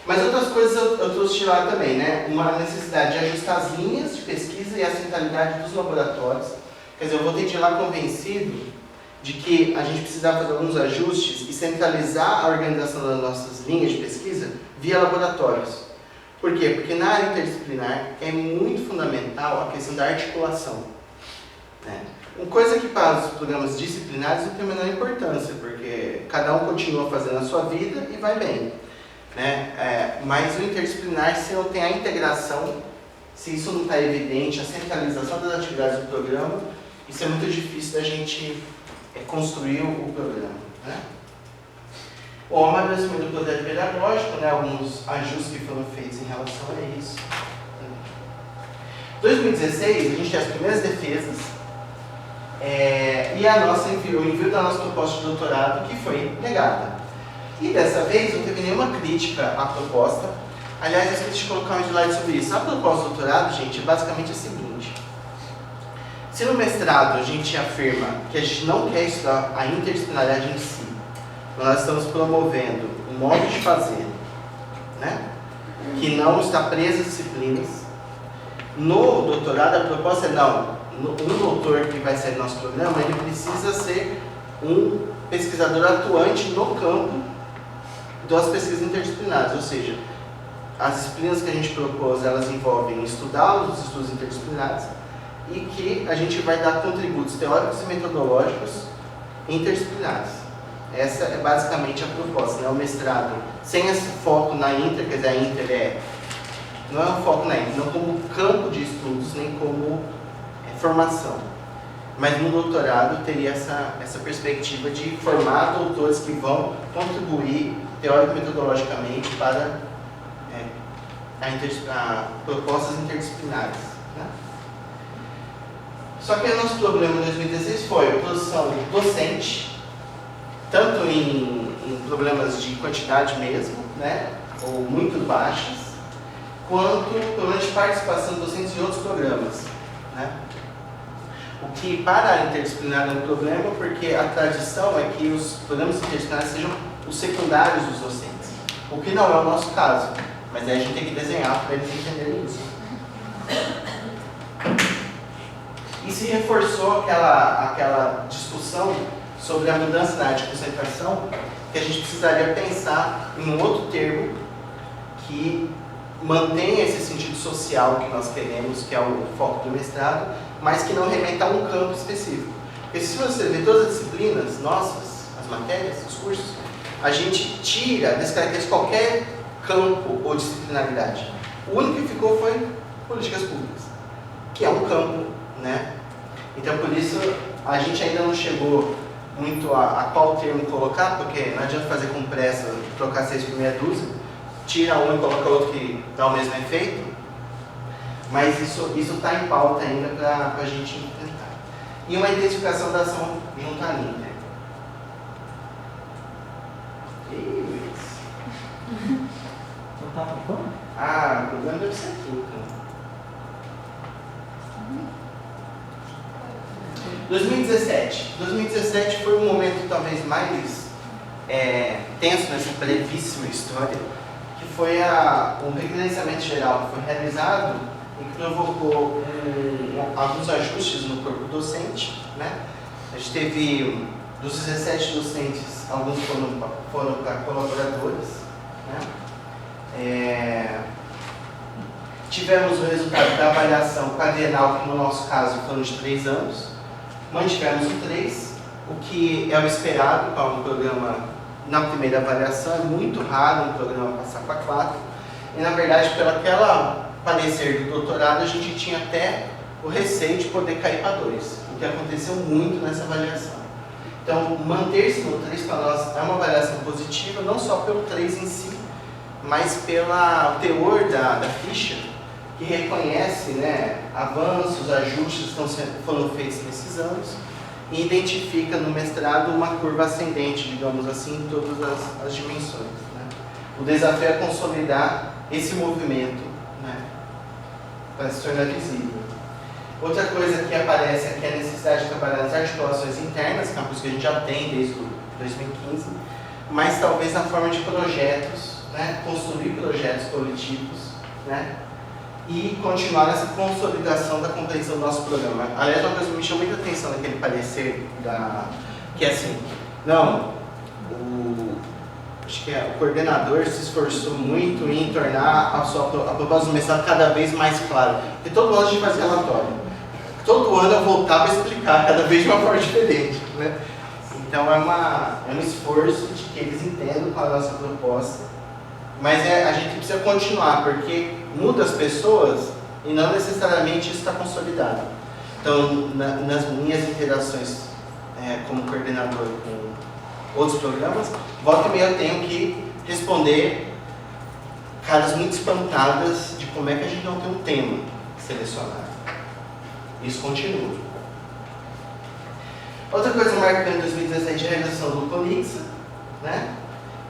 Mas outras coisas eu trouxe de lá também, né? Uma necessidade de ajustar as linhas de pesquisa e a centralidade dos laboratórios. Quer dizer, eu voltei de lá convencido de que a gente precisava fazer alguns ajustes e centralizar a organização das nossas linhas de pesquisa via laboratórios. Por quê? Porque na área interdisciplinar é muito fundamental a questão da articulação, né? Uma coisa que para os programas disciplinares não tem a menor importância, porque cada um continua fazendo a sua vida e vai bem, né? Mas o interdisciplinar, se não tem a integração, se isso não está evidente, a centralização das atividades do programa, isso é muito difícil da gente construir o programa, né? O amadurecimento do projeto pedagógico, né? Alguns ajustes que foram feitos em relação a isso. Em 2016, a gente tem as primeiras defesas e o envio da nossa proposta de doutorado, que foi negada. E dessa vez não teve nenhuma crítica à proposta. Aliás, eu esqueci de colocar um slide sobre isso. A proposta de doutorado, gente, é basicamente a seguinte. Se no mestrado a gente afirma que a gente não quer estudar a interdisciplinaridade em si, nós estamos promovendo um modo de fazer, né, que não está preso às disciplinas. No doutorado, a proposta é não. Um doutor que vai sair do nosso programa, ele precisa ser um pesquisador atuante no campo das pesquisas interdisciplinares, ou seja, as disciplinas que a gente propôs, elas envolvem estudar os estudos interdisciplinares e que a gente vai dar contributos teóricos e metodológicos interdisciplinares. Essa é basicamente a proposta, né? O mestrado sem esse foco na Inter, quer dizer, a Inter não é um foco na Inter, não como campo de estudos, nem como formação. Mas no doutorado teria essa perspectiva de formar doutores que vão contribuir teórico-metodologicamente para propostas interdisciplinares, né? Só que o nosso problema em 2016 foi a produção docente, tanto em problemas de quantidade mesmo, né, ou muito baixas, quanto problemas de participação dos docentes em outros programas, né? O que para a interdisciplinar é um problema, porque a tradição é que os programas interdisciplinares sejam os secundários dos docentes, o que não é o nosso caso, mas aí a gente tem que desenhar para eles entenderem isso. E se reforçou aquela discussão sobre a mudança na área de concentração, que a gente precisaria pensar em um outro termo que mantenha esse sentido social que nós queremos, que é o foco do mestrado, mas que não remeta a um campo específico. Porque se você ver todas as disciplinas nossas, as matérias, os cursos, a gente descaracteriza qualquer campo ou disciplinaridade. O único que ficou foi políticas públicas, que é um campo, né? Então, por isso, a gente ainda não chegou muito a qual termo colocar, porque não adianta fazer com pressa, trocar 6 por meia dúzia, tira um e coloca outro que dá o mesmo efeito, mas isso está em pauta ainda para a gente tentar. E uma intensificação da ação junto à Ninter. Não tá falando? Ah, o problema deve ser aqui, então. 2017 foi um momento talvez mais tenso nessa brevíssima história, que foi um recredenciamento geral que foi realizado e que provocou alguns ajustes no corpo docente, né? A gente teve, dos 17 docentes, alguns foram para colaboradores, né? Tivemos o resultado da avaliação quadrienal, que no nosso caso foram de 3 anos. Mantivemos o 3, o que é o esperado para um programa na primeira avaliação. É muito raro um programa passar para 4. E, na verdade, pelo aquela parecer do doutorado, a gente tinha até o receio de poder cair para 2, o que aconteceu muito nessa avaliação. Então, manter-se no 3 para nós é uma avaliação positiva, não só pelo 3 em si, mas pelo teor da ficha, que reconhece, né, avanços, ajustes que foram feitos nesses anos e identifica no mestrado uma curva ascendente, digamos assim, em todas as dimensões, né? O desafio é consolidar esse movimento, né, para se tornar visível. Outra coisa que aparece aqui é a necessidade de trabalhar nas articulações internas, que é uma coisa que a gente já tem desde 2015, mas talvez na forma de projetos, né, construir projetos coletivos, né, e continuar essa consolidação da compreensão do nosso programa. Aliás, uma coisa que me chamou muita atenção naquele parecer, que é assim, acho que o coordenador se esforçou muito em tornar a proposta do mestrado cada vez mais clara. Porque todo ano a gente faz relatório. Todo ano eu voltava a explicar, cada vez de uma forma diferente, né? Então é um esforço de que eles entendam qual é a nossa proposta. Mas a gente precisa continuar, porque muda as pessoas e não necessariamente isso está consolidado. Então, nas minhas interações como coordenador com outros programas, volta e meia eu tenho que responder caras muito espantadas de como é que a gente não tem um tema selecionado. Isso continua. Outra coisa marcante em 2017 é a realização do Conixa, né?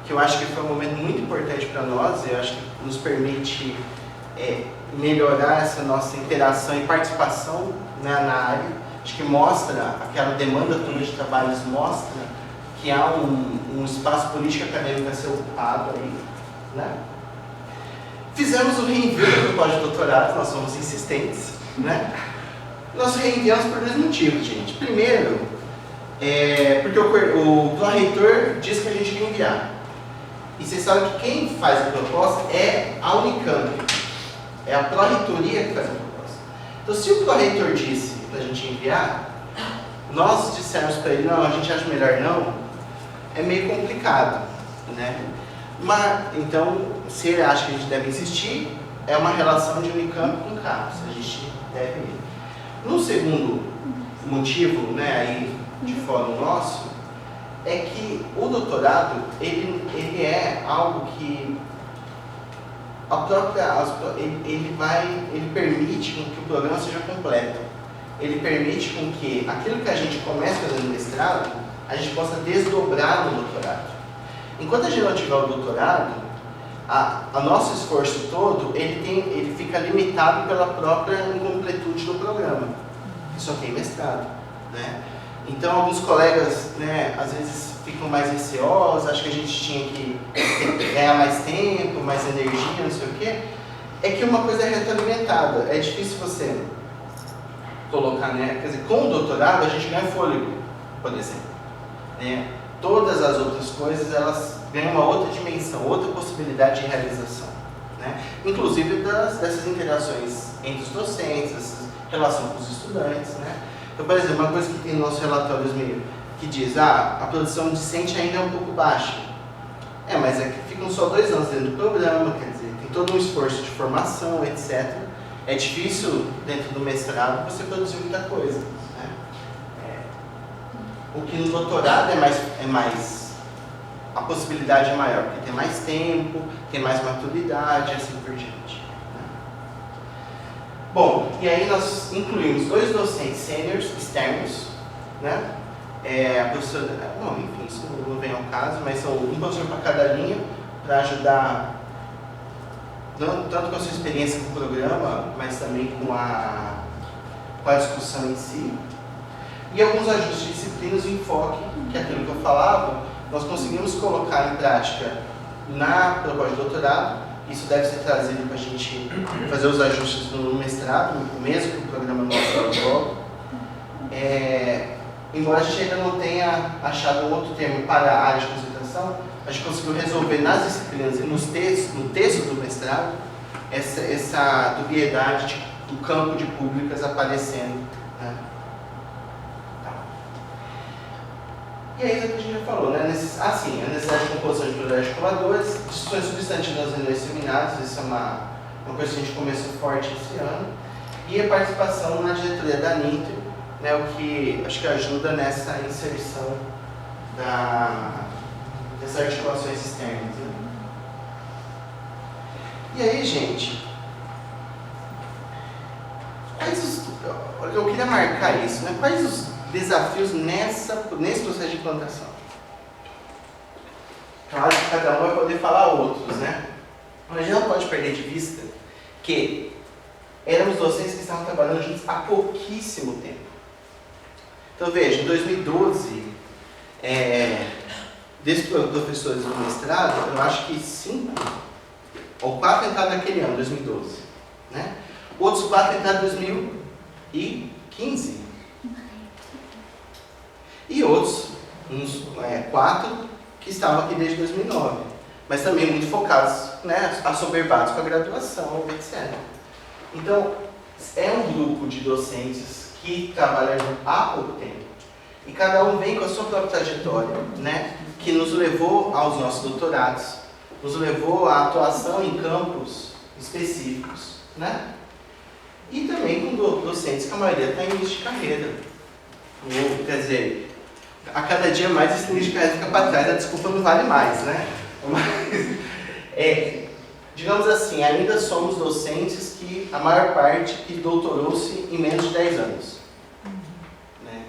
Que eu acho que foi um momento muito importante para nós, eu acho que nos permite melhorar essa nossa interação e participação, né, na área. Acho que mostra, aquela demanda toda de trabalhos mostra que há um espaço político acadêmico a ser ocupado aí, né? Fizemos o reenvio do pós-doutorado, nós somos insistentes, né? Nós reenviamos por 2 motivos, gente. Primeiro, porque o pró-reitor disse que a gente ia enviar. E vocês sabem que quem faz a proposta é a Unicamp. É a pró-reitoria que faz a proposta. Então, se o pró-reitor disse para a gente enviar, nós dissemos para ele, não, a gente acha melhor não, é meio complicado, né? Mas, então, se ele acha que a gente deve insistir, é uma relação de Unicamp com CAPES, a gente deve ir. No segundo motivo, né, aí de fórum nosso, é que o doutorado, ele é algo que ele permite com que o programa seja completo. Ele permite com que aquilo que a gente começa fazendo no mestrado, a gente possa desdobrar no doutorado. Enquanto a gente não tiver o doutorado, a nosso esforço todo, ele fica limitado pela própria incompletude do programa. Só tem mestrado, né? Então, alguns colegas, né, às vezes ficam mais receosos, acham que a gente tinha que ganhar mais tempo, mais energia, não sei o quê. É que uma coisa é retroalimentada. É difícil você colocar, né? Quer dizer, com o doutorado a gente ganha fôlego, por exemplo, né? Todas as outras coisas, elas ganham uma outra dimensão, outra possibilidade de realização, né? Inclusive dessas interações entre os docentes, essa relação com os estudantes, né? Então, por exemplo, uma coisa que tem no nosso relatório que diz, a produção discente ainda é um pouco baixa. Mas é que ficam só 2 anos dentro do programa, quer dizer, tem todo um esforço de formação, etc. É difícil, dentro do mestrado, você produzir muita coisa, né? O que no doutorado a possibilidade é maior, porque tem mais tempo, tem mais maturidade, e assim por diante. Né? Bom, e aí nós incluímos 2 docentes sêniores externos, né? A professora, enfim, isso não vem ao caso, mas são um professor para cada linha, para ajudar tanto com a sua experiência com o programa, mas também com a discussão em si. E alguns ajustes de disciplinas e enfoque, que é aquilo que eu falava, nós conseguimos colocar em prática na proposta de doutorado. Isso deve ser trazido para a gente fazer os ajustes no mestrado, mesmo que o programa não seja logo. Embora a gente ainda não tenha achado um outro termo para a área de concentração, a gente conseguiu resolver nas disciplinas e no texto do mestrado essa dubiedade do campo de públicas aparecendo. Né? Tá. E aí, é o que a gente já falou, né? A necessidade de composição de projetos articuladores, discussões substantivas nas reuniões seminários, isso é uma coisa que a gente começou forte esse ano, e a participação na diretoria da NINTE, né, o que acho que ajuda nessa inserção dessas articulações externas. Né? E aí, gente, eu queria marcar isso, né? Quais os desafios nesse processo de implantação? Claro que cada um vai poder falar outros, né? Mas a gente não pode perder de vista que éramos docentes que estavam trabalhando juntos há pouquíssimo tempo. Então veja, em 2012, desses professores do mestrado, eu acho que 5 ou 4 entraram naquele ano, 2012. Né? Outros 4 entraram em 2015. E outros, uns 4, que estavam aqui desde 2009. Mas também muito focados, né, assoberbados com a graduação, etc. Então, é um grupo de docentes que trabalham há pouco tempo. E cada um vem com a sua própria trajetória, né, que nos levou aos nossos doutorados, nos levou à atuação em campos específicos, né? E também com docentes que a maioria está em início de carreira. Quer dizer, a cada dia mais esse início de carreira fica para trás, a desculpa não vale mais, né? Mas, digamos assim, ainda somos docentes que a maior parte que doutorou-se em menos de 10 anos. Né?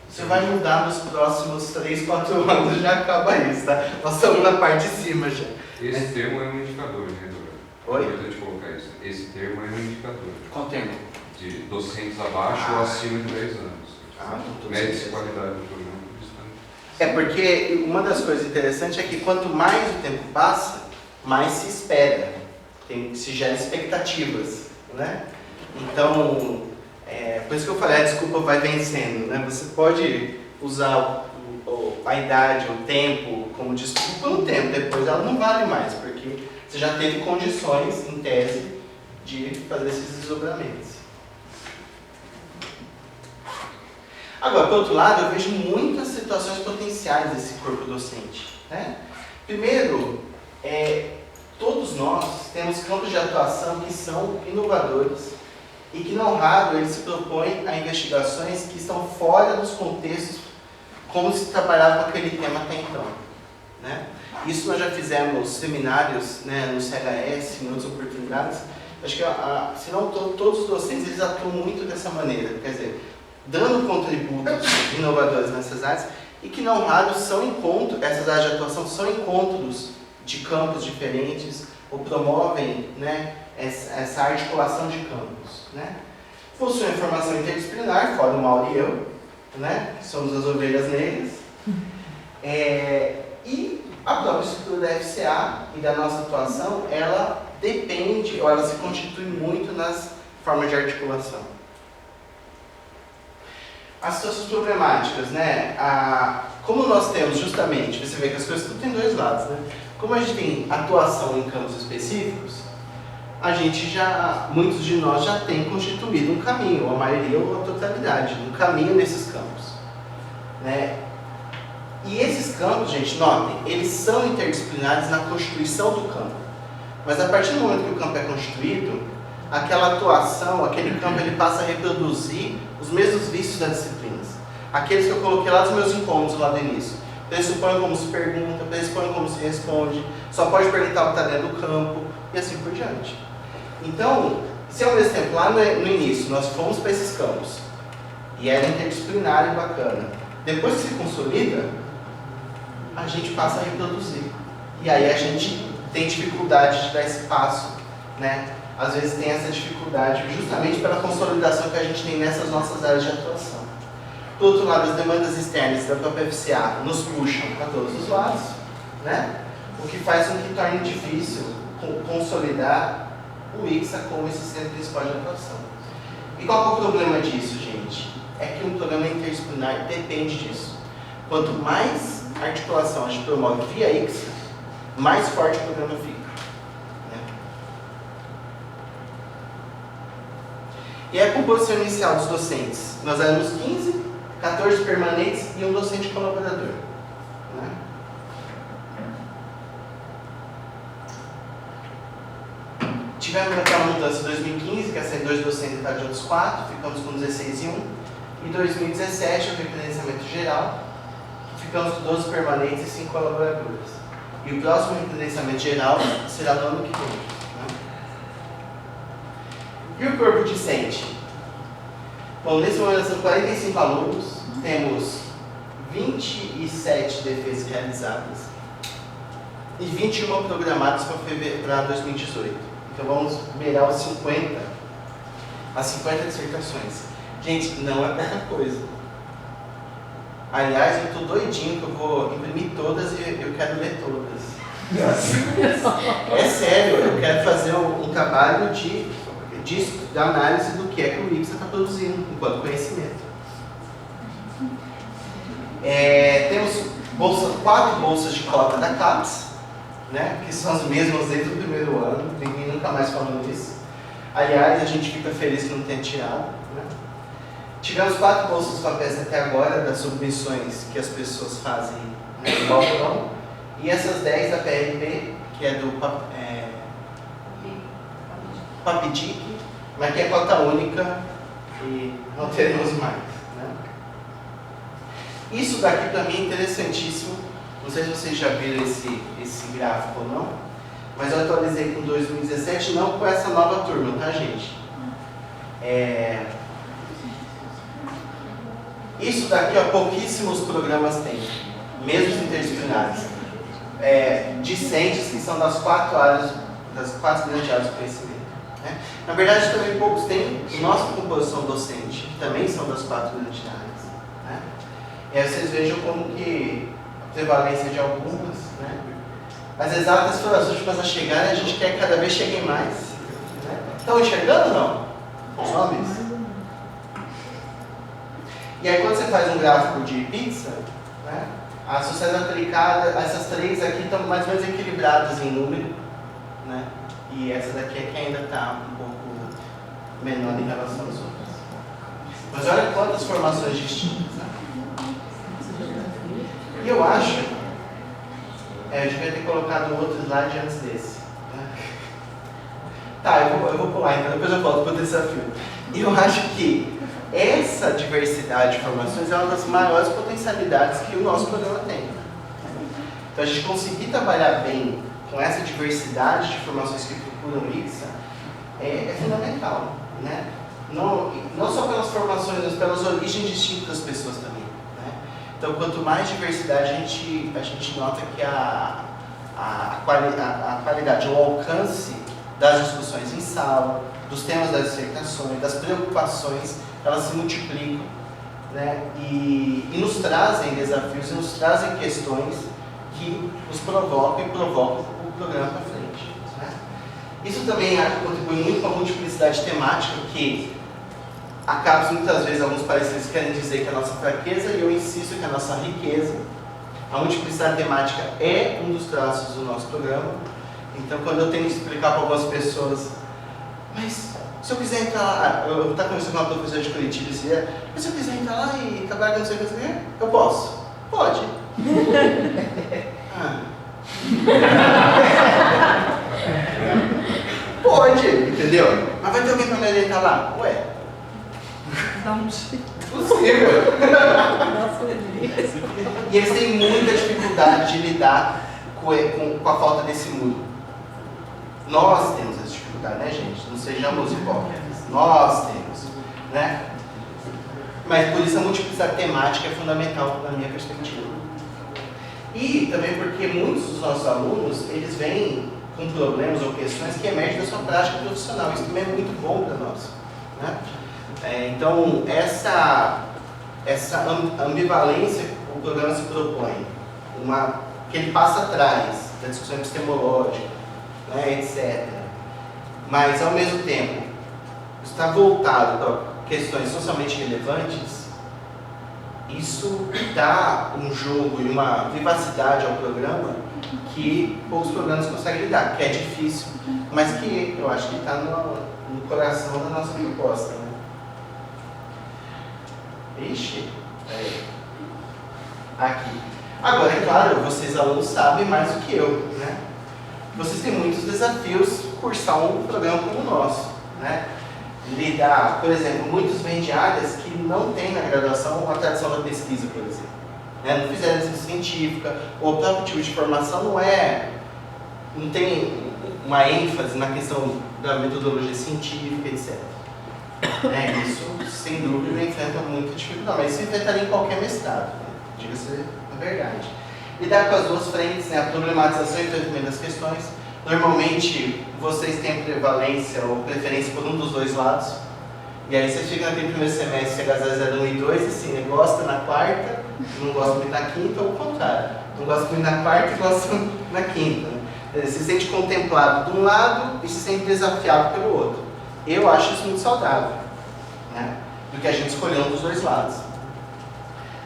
Isso vai mudar nos próximos 3, 4 anos, já acaba isso, tá? Nós estamos na parte de cima já. Esse termo é um indicador, né, doutor? Oi? É importante colocar isso. Esse termo é um indicador. Qual termo? De docentes abaixo ou acima de 10 anos. Mede a qualidade do programa. Porque uma das coisas interessantes é que quanto mais o tempo passa, mais se espera, se gera expectativas, né? Então, por isso que eu falei, a desculpa vai vencendo, né? Você pode usar a idade, o tempo como desculpa no tempo, depois ela não vale mais, porque você já teve condições, em tese, de fazer esses desdobramentos. Agora, por outro lado, eu vejo muitas situações potenciais desse corpo docente. Né? Primeiro, todos nós temos campos de atuação que são inovadores e que, não raro, eles se propõem a investigações que estão fora dos contextos como se trabalhava com aquele tema até então. Né? Isso nós já fizemos seminários, né, no CHS, em outras oportunidades. Acho que, se não todos os docentes, eles atuam muito dessa maneira. Quer dizer, dando contributos inovadores nessas áreas e que, não raro, são encontros, essas áreas de atuação são encontros de campos diferentes ou promovem, né, essa articulação de campos. Né? Possuem formação interdisciplinar, fora o Mauro e eu, né, que somos as ovelhas negras, e a própria estrutura da FCA e da nossa atuação, ela depende, ou ela se constitui muito nas formas de articulação. As situações problemáticas, né? Como nós temos justamente, você vê que as coisas tudo tem dois lados, né? Como a gente tem atuação em campos específicos, muitos de nós já têm constituído um caminho, ou a maioria ou a totalidade, um caminho nesses campos. Né? E esses campos, gente, notem, eles são interdisciplinares na constituição do campo. Mas a partir do momento que o campo é constituído, aquela atuação, aquele campo, ele passa a reproduzir os mesmos vícios das disciplinas. Aqueles que eu coloquei lá nos meus incômodos lá do início. Pressupõe como se pergunta, pressupõe como se responde, só pode perguntar o que está dentro do campo, e assim por diante. Então, se ao mesmo tempo, lá no início, nós fomos para esses campos, e era interdisciplinar e bacana, depois que se consolida, a gente passa a reproduzir. E aí a gente tem dificuldade de dar esse passo, né? Às vezes tem essa dificuldade justamente pela consolidação que a gente tem nessas nossas áreas de atuação. Por outro lado, as demandas externas da própria FCA nos puxam para todos os lados, né? O que faz com que torne difícil consolidar o ICSA como esse centro principal de atuação. E qual é o problema disso, gente? É que um programa interdisciplinar depende disso. Quanto mais articulação a gente promove via ICSA, mais forte o programa fica. Né? E a composição inicial dos docentes? Nós éramos 15, 14 permanentes e um docente colaborador. Né? Tivemos aquela mudança em 2015, que é sair 2 docentes de outros 4, ficamos com 16 e 1. Em 2017, o recredenciamento geral, ficamos com 12 permanentes e 5 colaboradores. E o próximo recredenciamento geral será no ano que vem. Né? E o corpo discente? Bom, nesse momento são 45 alunos, temos 27 defesas realizadas e 21 programadas para 2018. Então vamos beirar os 50, as 50 dissertações. Gente, não é pouca coisa. Aliás, eu estou doidinho que eu vou imprimir todas e eu quero ler todas. É sério, eu quero fazer um trabalho de análise do que é que o ICSA está produzindo enquanto conhecimento. Temos 4 bolsas de cota da CAPES, né, que são as mesmas desde o primeiro ano, ninguém nunca mais falando isso. Aliás, a gente fica feliz que não tenha tirado. Né? Tivemos 4 bolsas de papéis até agora, das submissões que as pessoas fazem, né, no balcão, e essas 10 da PRP, que é do PAPIDIC, mas que é cota única e não teremos mais. Né? Isso daqui para mim é interessantíssimo. Não sei se vocês já viram esse gráfico ou não, mas eu atualizei com 2017, não com essa nova turma, tá, gente? Isso daqui, ó, pouquíssimos programas têm, mesmo os interdisciplinares. Discentes que são das 4 áreas, das 4 grandes áreas do conhecimento. Né? Na verdade, também poucos têm nossa composição docente, que também são das 4 grandes áreas. Né? E aí vocês vejam como que prevalência de algumas, né? As exatas foram as últimas a chegar e a gente quer que cada vez cheguem mais. Né? Estão enxergando ou não? Os nomes? E aí quando você faz um gráfico de pizza, né? A sociedade aplicada, essas 3 aqui estão mais ou menos equilibradas em número, né? E essa daqui é que ainda está um pouco menor em relação às outras. Mas olha quantas formações distintas. Né? E eu acho, eu devia ter colocado outro slide antes desse. Né? Tá, eu vou pular então, depois eu volto para o desafio. E eu acho que essa diversidade de formações é uma das maiores potencialidades que o nosso programa tem. Então a gente conseguir trabalhar bem com essa diversidade de formações que procuram o ICSA é fundamental. Né? Não só pelas formações, mas pelas origens distintas das pessoas também. Então, quanto mais diversidade, a gente nota que a qualidade, o alcance das discussões em sala, dos temas das dissertações, das preocupações, elas se multiplicam, né? E nos trazem desafios, e nos trazem questões que nos provocam e provocam o programa para frente. Né? Isso também contribui muito com a multiplicidade temática, que a CAPES, muitas vezes, alguns pareceres querem dizer que é a nossa fraqueza, e eu insisto que é a nossa riqueza. A multiplicidade temática é um dos traços do nosso programa. Então, quando eu tenho que explicar para algumas pessoas Mas se eu quiser entrar lá, eu estava conversando com uma professora de Curitiba esse dia, mas se eu quiser entrar lá e trabalhar com não sei o que, eu posso? Pode. Pode, entendeu? Mas vai ter alguém para me orientar lá? Ué. Dá um jeito. Possível. Nossa, E eles têm muita dificuldade de lidar com a falta desse muro. Nós temos essa dificuldade, né, gente? Não sejamos hipócritas. Nós temos, né? Mas por isso a multiplicidade temática é fundamental na minha perspectiva. E também porque muitos dos nossos alunos, eles vêm com problemas ou questões que emergem da sua prática profissional. Isso também é muito bom para nós, né? Então, essa ambivalência que o programa se propõe, que ele passa atrás da discussão epistemológica, né, etc. Mas, ao mesmo tempo, está voltado para questões socialmente relevantes, isso dá um jogo e uma vivacidade ao programa que poucos programas conseguem lidar, que é difícil, mas que eu acho que está no coração da nossa proposta, né? Ixi, aqui. Agora, é claro, vocês alunos sabem mais do que eu, né? Vocês têm muitos desafios cursar um programa como o nosso, né? Lidar, por exemplo, muitos vêm de áreas que não têm na graduação a tradição da pesquisa, por exemplo. Não fizeram ciência científica, ou o próprio tipo de formação não tem uma ênfase na questão da metodologia científica, etc. Isso, sem dúvida, enfrenta muita dificuldade, mas isso enfrentaria em qualquer mestrado, né? Diga-se a verdade. Lidar com as duas frentes, né? A problematização e o enfrentamento das questões. Normalmente, vocês têm prevalência ou preferência por um dos dois lados, e aí você fica naquele primeiro semestre, CH001 e 2, assim, gosta na quarta, não gosta muito na quinta, ou o contrário. Não gosta muito na quarta e gosta na quinta, né? Se sente contemplado de um lado e se sente desafiado pelo outro. Eu acho isso muito saudável, né? Do que a gente escolher um dos dois lados.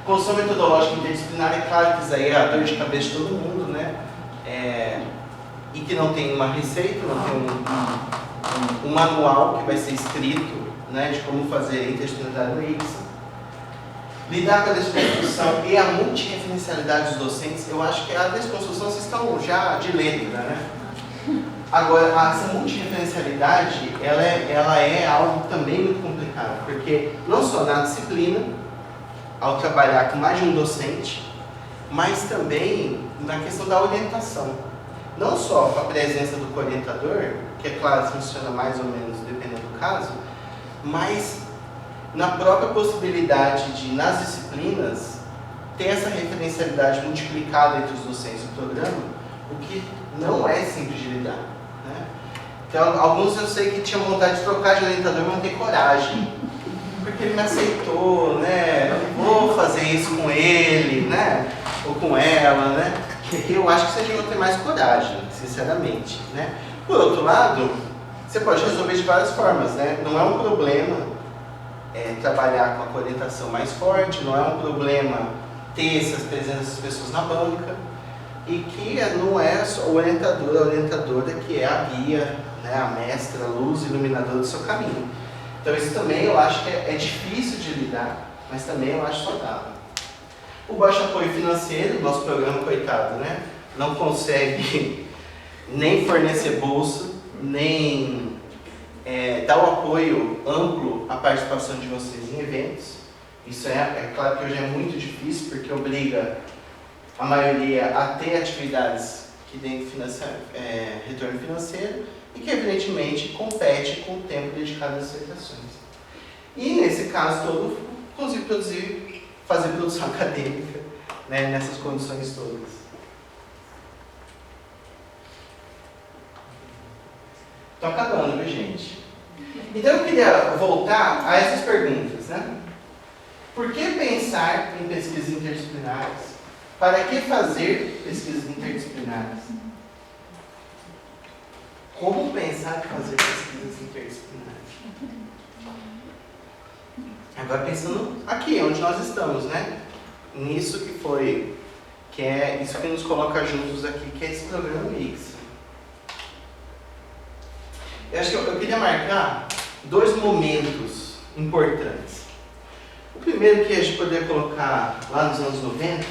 Construção metodológica interdisciplinar, é claro que isso aí é a dor de cabeça de todo mundo, né? E que não tem uma receita, não tem um manual que vai ser escrito, né, de como fazer interdisciplinaridade no ICSA. Lidar com a desconstrução e a multireferencialidade dos docentes, eu acho que a desconstrução vocês estão já de letra, né? Agora, essa multireferencialidade, ela é algo também muito complicado, porque não só na disciplina, ao trabalhar com mais de um docente, mas também na questão da orientação. Não só com a presença do coorientador, que é claro, funciona mais ou menos dependendo do caso, mas na própria possibilidade de, nas disciplinas, ter essa referencialidade multiplicada entre os docentes do programa, o que não é simples de lidar, né? Então, alguns eu sei que tinham vontade de trocar de orientador, mas não tem coragem, porque ele me aceitou, né? Eu vou fazer isso com ele, né? Ou com ela, né? Eu acho que vocês deviam ter mais coragem, sinceramente, né? Por outro lado, você pode resolver de várias formas, né? Não é um problema trabalhar com a coorientação mais forte, não é um problema ter essas presenças das pessoas na banca, e que não é só o orientador, a orientadora que é a guia, né? A mestra, a luz iluminadora do seu caminho. Então isso também eu acho que é difícil de lidar, mas também eu acho saudável. O baixo apoio financeiro, nosso programa, coitado, né? Não consegue nem fornecer bolsa, nem dar o apoio amplo à participação de vocês em eventos. Isso é claro que hoje é muito difícil, porque obriga a maioria a ter atividades que deem retorno financeiro e que, evidentemente, compete com o tempo dedicado às dissertações. E, nesse caso todo, conseguir fazer produção acadêmica, né, nessas condições todas. Estou acabando, viu, gente? Então eu queria voltar a essas perguntas, né? Por que pensar em pesquisas interdisciplinares? Para que fazer pesquisas interdisciplinares? Como pensar em fazer pesquisas interdisciplinares? Agora pensando aqui, onde nós estamos, né? Nisso que é isso que nos coloca juntos aqui, que é esse programa ICSA. Eu acho que eu queria marcar 2 momentos importantes. O primeiro que a gente poderia colocar lá nos anos 90,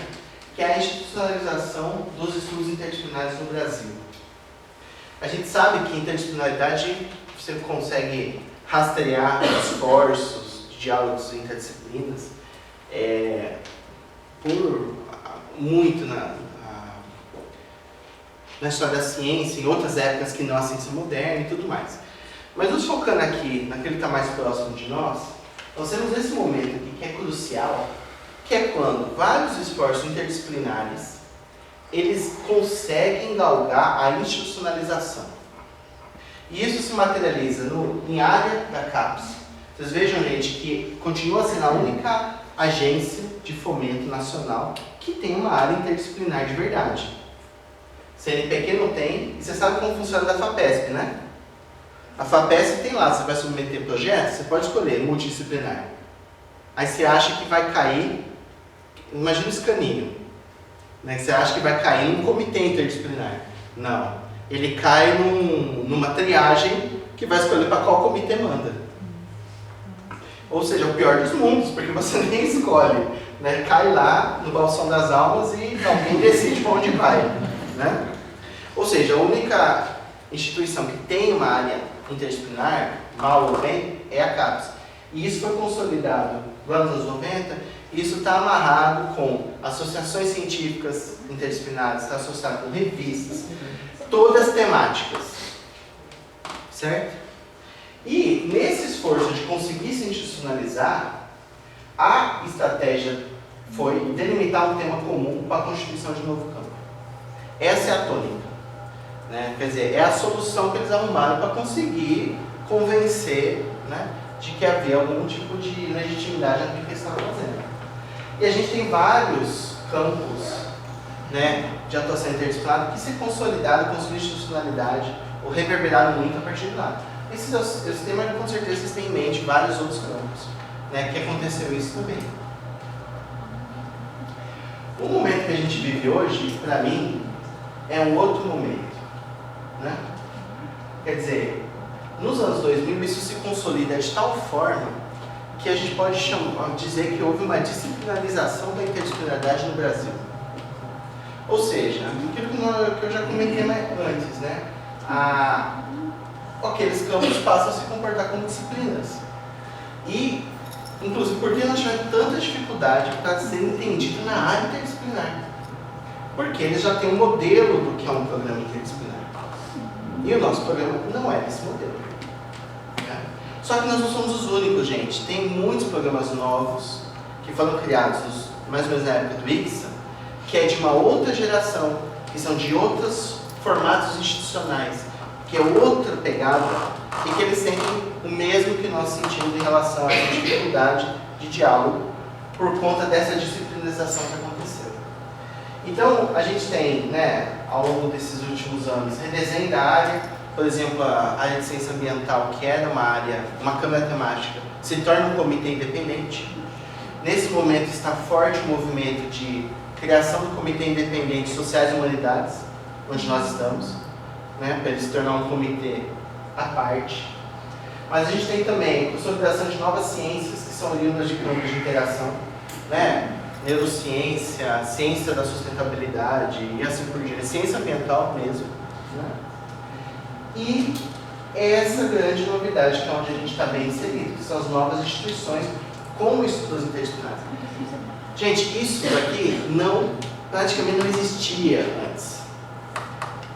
que é a institucionalização dos estudos interdisciplinares no Brasil. A gente sabe que interdisciplinaridade você consegue rastrear esforços de diálogos interdisciplinas por muito na história da ciência, em outras épocas que não a ciência moderna e tudo mais. Mas nos focando aqui naquele que está mais próximo de nós temos esse momento aqui que é crucial, que é quando vários esforços interdisciplinares eles conseguem galgar a institucionalização. E isso se materializa em área da CAPES. Vocês vejam, gente, que continua sendo a única agência de fomento nacional que tem uma área interdisciplinar de verdade. CNPq não tem, e você sabe como funciona a da FAPESP, né? A FAPESP tem lá, você vai submeter projeto, você pode escolher multidisciplinar. Aí você acha que vai cair, imagina o escaninho, né? Que você acha que vai cair num comitê interdisciplinar. Não, ele cai numa triagem que vai escolher para qual comitê manda. Ou seja, o pior dos mundos, porque você nem escolhe, né? Cai lá no balsão das almas e alguém decide para onde vai, né? Ou seja, a única instituição que tem uma área interdisciplinar, mal ou bem, é a CAPES. E isso foi consolidado nos anos 90, e isso está amarrado com associações científicas interdisciplinares, está associado com revistas, todas temáticas, certo? E nesse esforço de conseguir se institucionalizar, a estratégia foi delimitar um tema comum para a constituição de novo campo. Essa é a tônica, né? Quer dizer, é a solução que eles arrumaram para conseguir convencer, né, de que havia algum tipo de legitimidade no que eles estavam fazendo. E a gente tem vários campos, né, de atuação interdisciplinar que se consolidaram com sua institucionalidade ou reverberaram muito a partir de lá. Esse tema, com certeza, vocês têm em mente vários outros campos, né, que aconteceu isso também. O momento que a gente vive hoje, para mim, é um outro momento, né? Quer dizer, nos anos 2000 isso se consolida de tal forma que a gente pode dizer que houve uma disciplinarização da interdisciplinaridade no Brasil. Ou seja, aquilo que eu já comentei antes, né? Aqueles campos passam a se comportar como disciplinas. E, inclusive, por que nós tivemos tanta dificuldade para ser entendido na área interdisciplinar? Porque eles já têm um modelo do que é um programa interdisciplinar. E o nosso programa não é desse modelo. Né? Só que nós não somos os únicos, gente. Tem muitos programas novos que foram criados mais ou menos na época do ICSA, que é de uma outra geração, que são de outros formatos institucionais, que é outra pegada, e que eles sentem o mesmo que nós sentimos em relação a essa dificuldade de diálogo por conta dessa disciplinarização que aconteceu. Então, a gente tem, né, ao longo desses últimos anos, redesenho da área, por exemplo, a área de ciência ambiental, que era uma câmara temática, se torna um comitê independente. Nesse momento está forte o movimento de criação do Comitê Independente Sociais e Humanidades, onde nós estamos, né, para ele se tornar um comitê à parte. Mas a gente tem também a consolidação de novas ciências que são oriundas de campos de interação, né? Neurociência, ciência da sustentabilidade e assim por diante, ciência ambiental mesmo. Né? E essa grande novidade que é onde a gente está bem inserido, que são as novas instituições com estudos interdisciplinares. Gente, isso daqui praticamente não existia antes.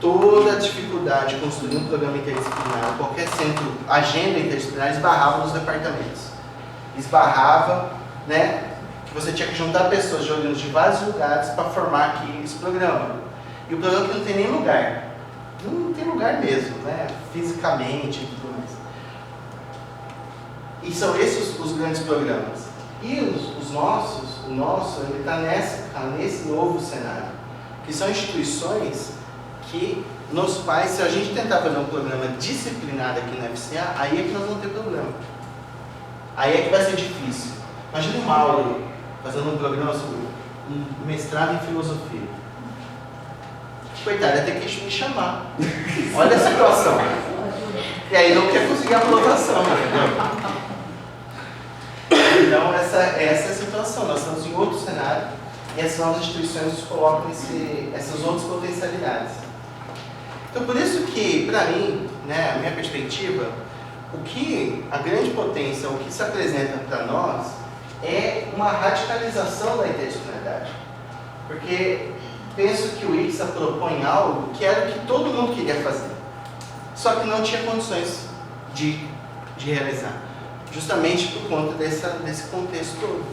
Toda a dificuldade de construir um programa interdisciplinar, qualquer centro, agenda interdisciplinar, esbarrava nos departamentos. Esbarrava, né? Que você tinha que juntar pessoas de oriundos de vários lugares para formar aqui esse programa. E o programa que não tem nem lugar. Não tem lugar mesmo, né? Fisicamente e tudo mais. E são esses os grandes programas. E o nosso, ele está nesse novo cenário. Que são instituições nos quais, se a gente tentar fazer um programa disciplinado aqui na FCA, aí é que nós vamos ter problema. Aí é que vai ser difícil. Imagina o Mauro fazendo um programa sobre um mestrado em filosofia. Coitado, ia ter que me chamar. Olha a situação. E aí não quer conseguir a aprovação, entendeu? Então, essa é a situação. Nós estamos em outro cenário e essas novas instituições nos colocam essas outras potencialidades. Então, por isso que, para mim, né, a minha perspectiva, a grande potência, o que se apresenta para nós é uma radicalização da interdisciplinaridade. Porque penso que o ICSA propõe algo que era o que todo mundo queria fazer, só que não tinha condições de realizar, justamente por conta desse contexto todo,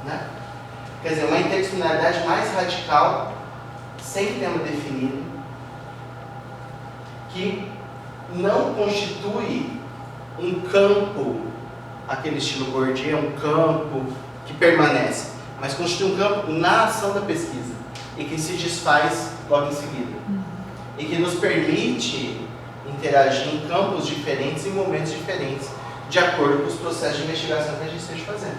né? Quer dizer, uma interdisciplinaridade mais radical, sem tema definido, que não constitui um campo, aquele estilo Bourdieu, um campo que permanece, mas constitui um campo na ação da pesquisa e que se desfaz logo em seguida. E que nos permite interagir em campos diferentes, em momentos diferentes, de acordo com os processos de investigação que a gente esteja fazendo.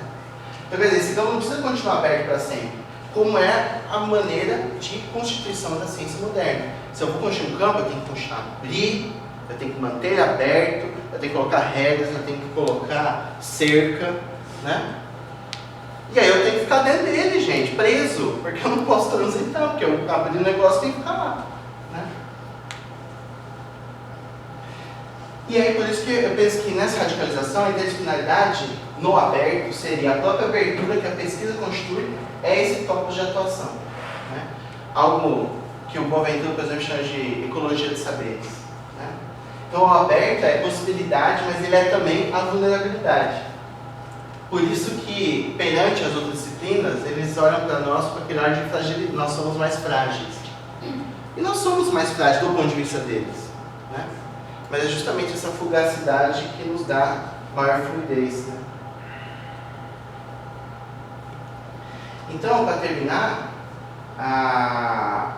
Então, quer dizer, esse campo não precisa continuar aberto para sempre, como é a maneira de constituição da ciência moderna. Se eu vou construir um campo, eu tenho que continuar a abrir, eu tenho que manter ele aberto, eu tenho que colocar regras, eu tenho que colocar cerca, né? E aí eu tenho que ficar dentro dele, gente, preso, porque eu não posso transitar, porque eu abri o negócio e tenho que ficar lá, né? E aí por isso que eu penso que nessa radicalização, a interdisciplinaridade no aberto seria a própria abertura que a pesquisa constitui, é esse tópico de atuação, né? Algo que o Boaventura, por exemplo, chama de ecologia de saberes, né? Então o aberto é possibilidade, mas ele é também a vulnerabilidade. Por isso que, perante as outras disciplinas, eles olham para nós com aquele ar de fragilidade, nós somos mais frágeis. E nós somos mais frágeis do ponto de vista deles, né? Mas é justamente essa fugacidade que nos dá maior fluidez, né? Então, para terminar,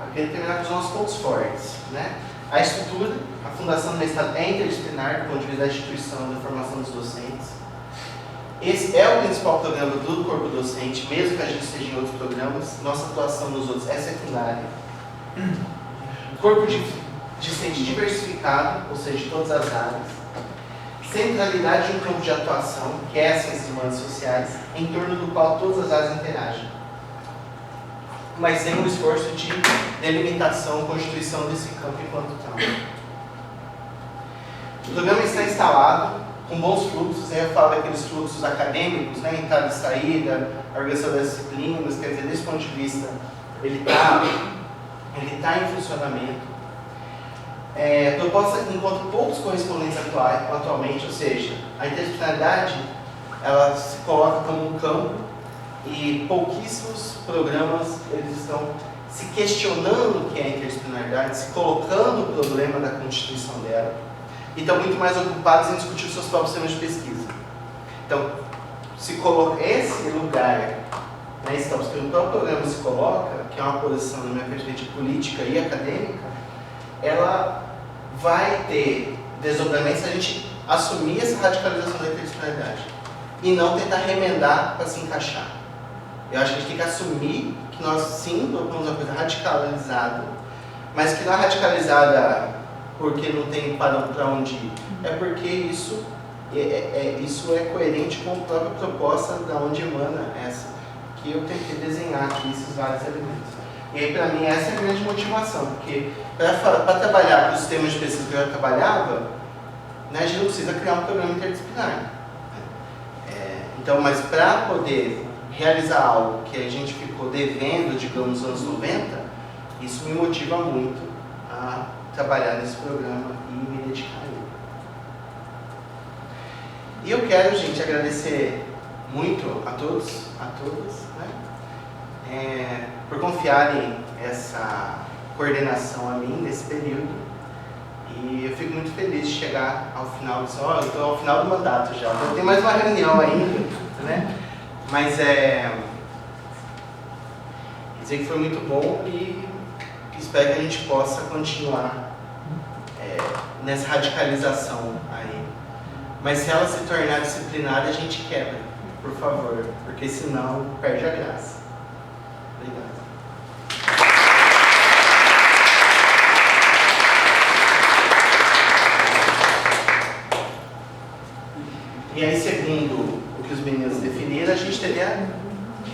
eu queria terminar com os nossos pontos fortes, né? A estrutura, a fundação do mestrado é interdisciplinar do ponto de vista da instituição da formação dos docentes. Esse é o principal programa do corpo docente, mesmo que a gente esteja em outros programas, nossa atuação nos outros é secundária. O corpo docente diversificado, ou seja, de todas as áreas. Centralidade de um campo de atuação, que é as ciências humanas e sociais, em torno do qual todas as áreas interagem. Mas sem um esforço de delimitação, constituição desse campo enquanto tal. O programa está instalado com bons fluxos, aí eu falo daqueles fluxos acadêmicos, né, entrada e saída, a organização das disciplinas, quer dizer, desse ponto de vista, ele tá em funcionamento. Proposta que encontra poucos correspondentes atualmente, ou seja, a interdisciplinaridade, ela se coloca como um campo e pouquíssimos programas eles estão se questionando o que é a interdisciplinaridade, se colocando o problema da constituição dela, e estão muito mais ocupados em discutir os seus próprios temas de pesquisa. Então, se coloca esse lugar, né, que o próprio programa se coloca, que é uma posição, na minha perspectiva, política e acadêmica, ela vai ter desdobramento se a gente assumir essa radicalização da interdisciplinaridade e não tentar remendar para se encaixar. Eu acho que a gente tem que assumir que nós sim propomos uma coisa radicalizada, mas que não é radicalizada porque não tem para onde ir, é porque isso é coerente com a própria proposta da onde emana essa, que eu tentei desenhar aqui esses vários elementos. E aí, para mim, essa é a grande motivação, porque para trabalhar com os temas de pesquisa que eu já trabalhava, né, a gente não precisa criar um programa interdisciplinar. Então, mas para poder realizar algo que a gente ficou devendo, digamos, nos anos 90, isso me motiva muito a trabalhar nesse programa e me dedicar a ele. E eu quero, gente, agradecer muito a todos, a todas, né, por confiarem essa coordenação a mim nesse período. E eu fico muito feliz de chegar ao final disso. Eu estou ao final do mandato já, então tem mais uma reunião ainda, né? Mas dizer que foi muito bom e espero que a gente possa continuar nessa radicalização aí. Mas se ela se tornar disciplinar, a gente quebra, por favor, porque senão perde a graça. Obrigado. E aí, segundo o que os meninos definiram, a gente teria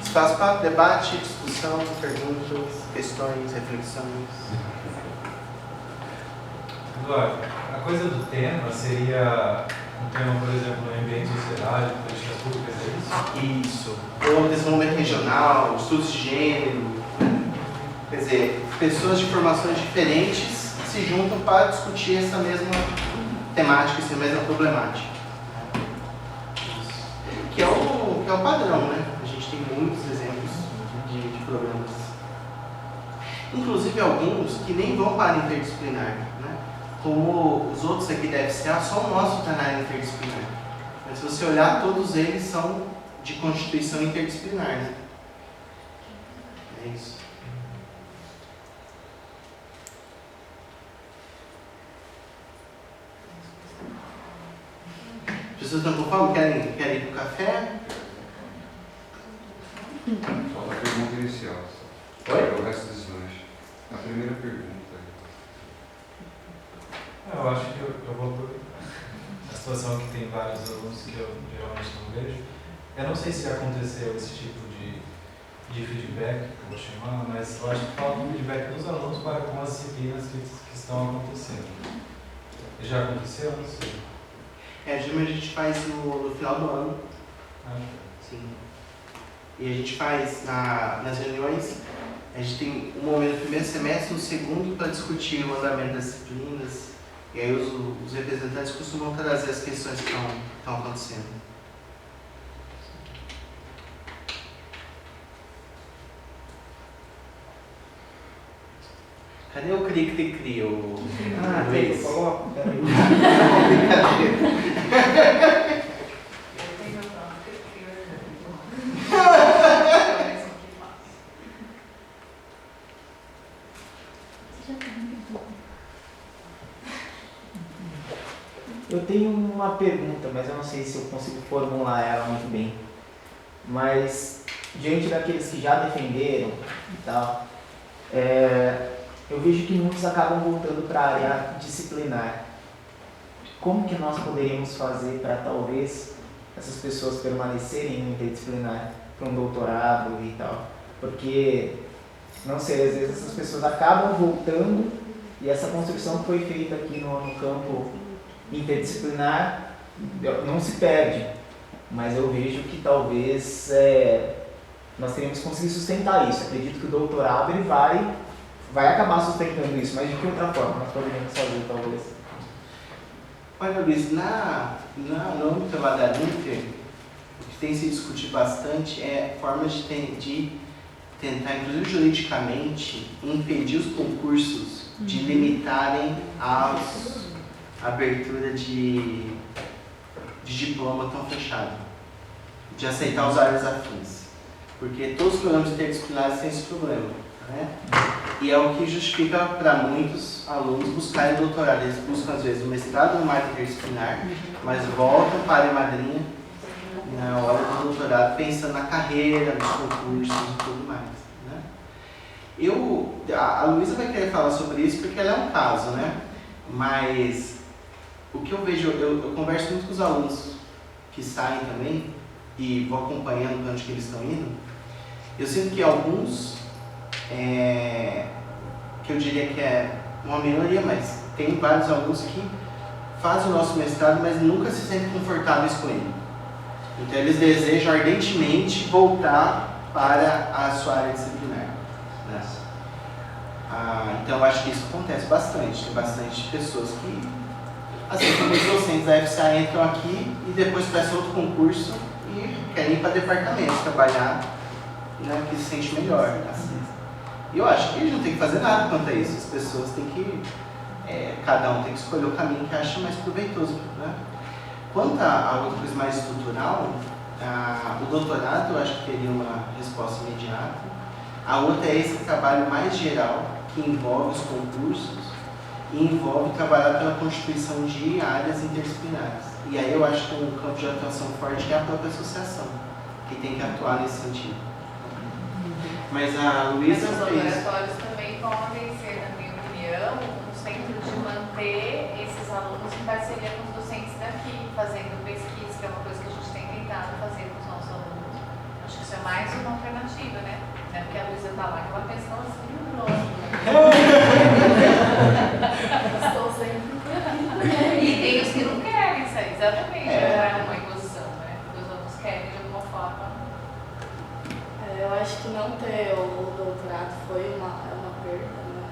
espaço para debate, discussão, perguntas, questões, reflexões. Eduardo, a coisa do tema seria um tema, por exemplo, no ambiente de sociedade, políticas públicas, é isso? Isso. Ou desenvolvimento regional, estudos de gênero. Quer dizer, pessoas de formações diferentes se juntam para discutir essa mesma temática, essa mesma problemática. Que é o padrão, né? A gente tem muitos exemplos de problemas. Inclusive alguns que nem vão para a interdisciplinar, né? Como os outros aqui da FCA, só o nosso está na área interdisciplinar. Mas se você olhar, todos eles são de constituição interdisciplinar, né? É isso. As pessoas estão com fome? Querem ir para o café? Falta a pergunta inicial. Oi? O resto dos lanches. A primeira pergunta. Eu acho que eu vou aproveitar a situação que tem vários alunos que eu geralmente não vejo. Eu não sei se aconteceu esse tipo de feedback, que eu vou chamar, mas eu acho que falta um feedback dos alunos para com as disciplinas que estão acontecendo. Já aconteceu? Não sei. Geralmente a gente faz no final do ano. Sim. E a gente faz nas reuniões, a gente tem um momento no primeiro semestre, no segundo para discutir o andamento das disciplinas. E aí os representantes costumam trazer as questões que estão acontecendo. Cadê o cri-cri-cri? Tem que colocar. Peraí. Eu tenho uma pergunta, mas eu não sei se eu consigo formular ela muito bem. Mas, diante daqueles que já defenderam e tal, eu vejo que muitos acabam voltando para a área disciplinar. Como que nós poderíamos fazer para, talvez, essas pessoas permanecerem no interdisciplinar para um doutorado e tal? Porque, não sei, às vezes essas pessoas acabam voltando e essa construção que foi feita aqui no campo interdisciplinar não se perde, mas eu vejo que talvez nós teríamos que conseguir sustentar isso. Acredito que o doutorado ele vai acabar sustentando isso, mas de que outra forma nós poderíamos fazer, talvez? Olha, Luiz, no âmbito da Inter, o que tem se discutido bastante é formas de tentar, inclusive juridicamente, impedir os concursos de limitarem a abertura de diploma tão fechado, de aceitar os áreas afins. Porque todos os programas interdisciplinares têm esse problema, né? E é o que justifica para muitos alunos buscarem doutorado. Eles buscam, às vezes, o mestrado numa área interdisciplinar, mas voltam para a área madrinha na hora do doutorado, pensando na carreira, nos concursos e tudo mais, né? A Luísa vai querer falar sobre isso porque ela é um caso, né? Mas o que eu vejo, eu converso muito com os alunos que saem também e vou acompanhando para onde que eles estão indo. Eu sinto que alguns, que eu diria que é uma minoria, mas tem vários alunos que fazem o nosso mestrado, mas nunca se sentem confortáveis com ele. Então eles desejam ardentemente voltar para a sua área disciplinar, né? Então eu acho que isso acontece bastante. Tem bastante pessoas que, assim como os docentes da FCA, entram aqui e depois prestam outro concurso e querem ir para departamento trabalhar, né, que se sente melhor, assim. E eu acho que a gente não tem que fazer nada quanto a isso. As pessoas têm que, cada um tem que escolher o caminho que acha mais proveitoso, né? Quanto a outra coisa mais estrutural, o doutorado eu acho que teria uma resposta imediata. A outra é esse trabalho mais geral, que envolve os concursos e envolve trabalhar pela constituição de áreas interdisciplinares. E aí eu acho que um campo de atuação forte é a própria associação, que tem que atuar nesse sentido. Mas a Luísa Mas os fez... laboratórios também podem ser, na minha opinião, um centro de manter esses alunos em parceria com os docentes daqui, fazendo pesquisa, que é uma coisa tá lá, aquela questão assim, nossa. Estou sempre por aqui. E tem os que não querem sair, exatamente. É uma imposição, né? Porque os outros querem de alguma forma. Eu acho que não ter o doutorado foi uma perda, né?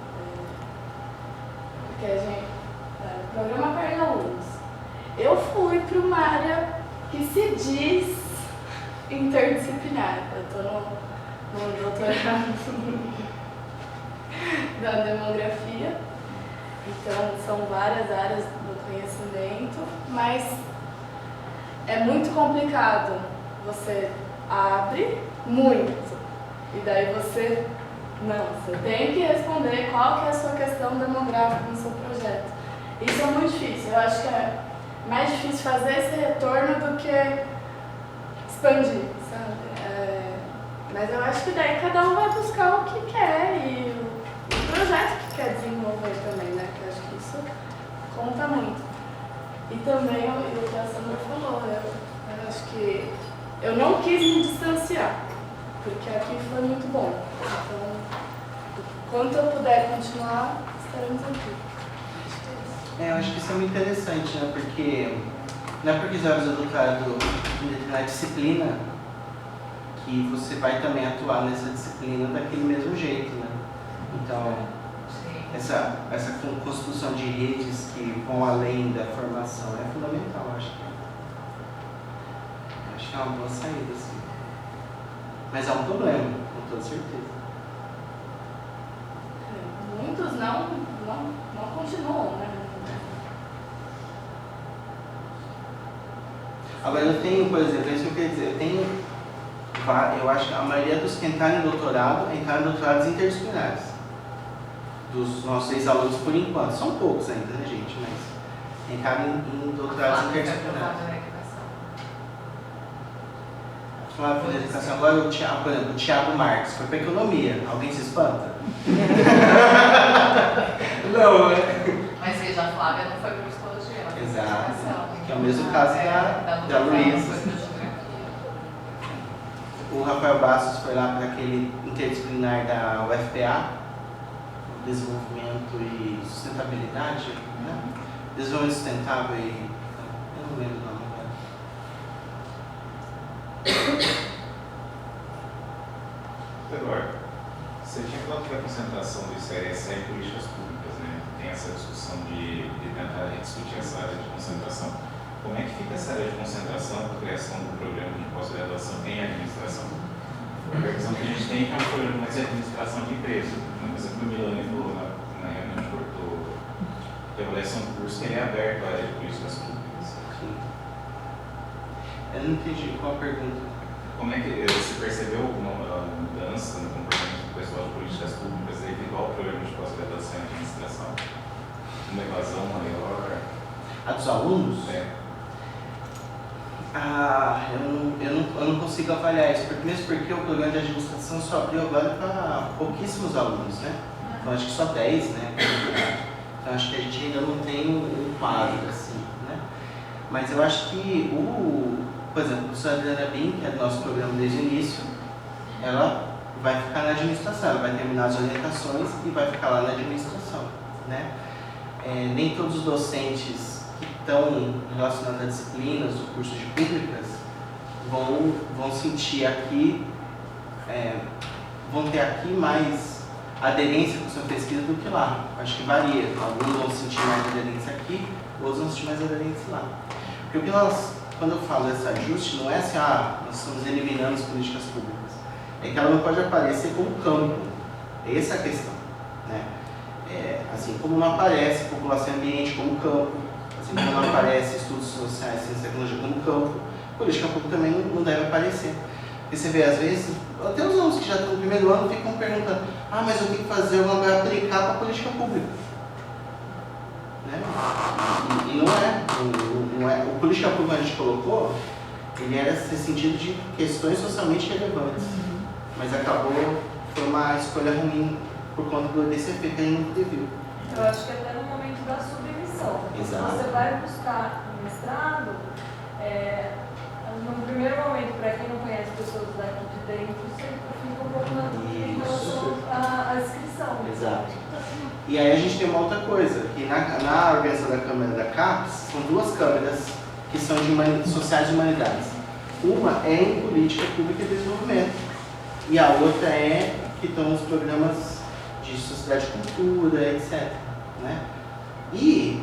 Porque a gente, o programa perde alunos. Eu fui para uma área que se diz interdisciplinar. Eu estou no doutorado da demografia, então são várias áreas do conhecimento, mas é muito complicado. Você abre muito, e daí você tem que responder qual que é a sua questão demográfica no seu projeto. Isso é muito difícil, eu acho que é mais difícil fazer esse retorno do que expandir, sabe? Mas eu acho que daí cada um vai buscar o que quer e o projeto que quer desenvolver também, né? Que eu acho que isso conta muito. E também o que a Sandra falou, eu acho que eu não quis me distanciar, porque aqui foi muito bom. Então, enquanto eu puder continuar, estaremos aqui. Eu acho que isso é muito interessante, né? Porque não é porque já usa doutorado em determinada disciplina que você vai também atuar nessa disciplina daquele mesmo jeito, né? Então, essa construção de redes que vão além da formação é fundamental, acho que é uma boa saída, sim. Mas é um problema, com toda certeza. Muitos não continuam, né? Agora eu tenho, por exemplo, é isso que eu queria dizer, eu acho que a maioria dos que entraram em doutorado doutorados interdisciplinares. Dos nossos ex-alunos por enquanto, são poucos ainda, né, gente? Mas entraram em doutorados interdisciplinares. Falar de educação, agora por exemplo, o Thiago Marques foi para economia. Alguém se espanta? Não, né? Mas veja, a Flávia não foi para psicologia, ela foi para Exato. educação. Que é o mesmo caso da Luísa. O Rafael Bastos foi lá para aquele interdisciplinar da UFPA, desenvolvimento e sustentabilidade, né? Desenvolvimento sustentável e... eu não lembro o nome agora. Eduardo, você tinha falado que a concentração do ICS é em políticas públicas, né? Tem essa discussão de tentar discutir essa área de concentração. Como é que fica essa área de concentração com a criação do programa de pós-graduação em administração? A visão que a gente tem é um programa mais de administração de empresa. Por exemplo, o Milani falou na reunião de avaliação do curso que ele é aberto à área de políticas públicas. Sim. Eu não entendi qual a pergunta. Como é que você percebeu alguma mudança no comportamento do pessoal de políticas públicas devido ao programa de pós-graduação em administração? Uma evasão maior? A dos alunos? Eu não consigo avaliar isso, mesmo porque o programa de administração só abriu agora para pouquíssimos alunos, né? Então acho que só 10, né? Então acho que a gente ainda não tem um quadro assim, né? Mas eu acho que por exemplo, a professora Adriana Bin, que é do nosso programa desde o início, ela vai ficar na administração, ela vai terminar as orientações e vai ficar lá na administração, né? Nem todos os docentes que estão relacionados a disciplinas do curso de públicas vão sentir aqui, vão ter aqui mais aderência com a sua pesquisa do que lá. Acho que varia. Alguns vão sentir mais aderência aqui, outros vão sentir mais aderência lá. Porque quando eu falo desse ajuste, não é assim, nós estamos eliminando as políticas públicas. É que ela não pode aparecer como campo. Essa é a questão, né? Assim como não aparece população e ambiente como campo, assim como não aparece estudos sociais, ciência e tecnologia como campo, política pública também não deve aparecer. Porque você vê, às vezes, até os alunos que já estão no primeiro ano ficam perguntando, mas eu tenho que fazer uma para aplicar para a política pública. Né? E não é. O política pública que a gente colocou, ele era esse sentido de questões socialmente relevantes. Mas acabou, foi uma escolha ruim por conta desse efeito que a gente não previu. Eu acho que até no momento da submissão. Exato. Se você vai buscar um mestrado, no primeiro momento, para quem não conhece pessoas daqui de dentro, você fica um pouco na dúvida em relação E aí a gente tem uma outra coisa, que na organização da Câmara da CAPES, são duas câmeras que são de sociais e humanidades. Uma é em política pública e desenvolvimento, e a outra é que estão os programas de sociedade e cultura, etc. Né? E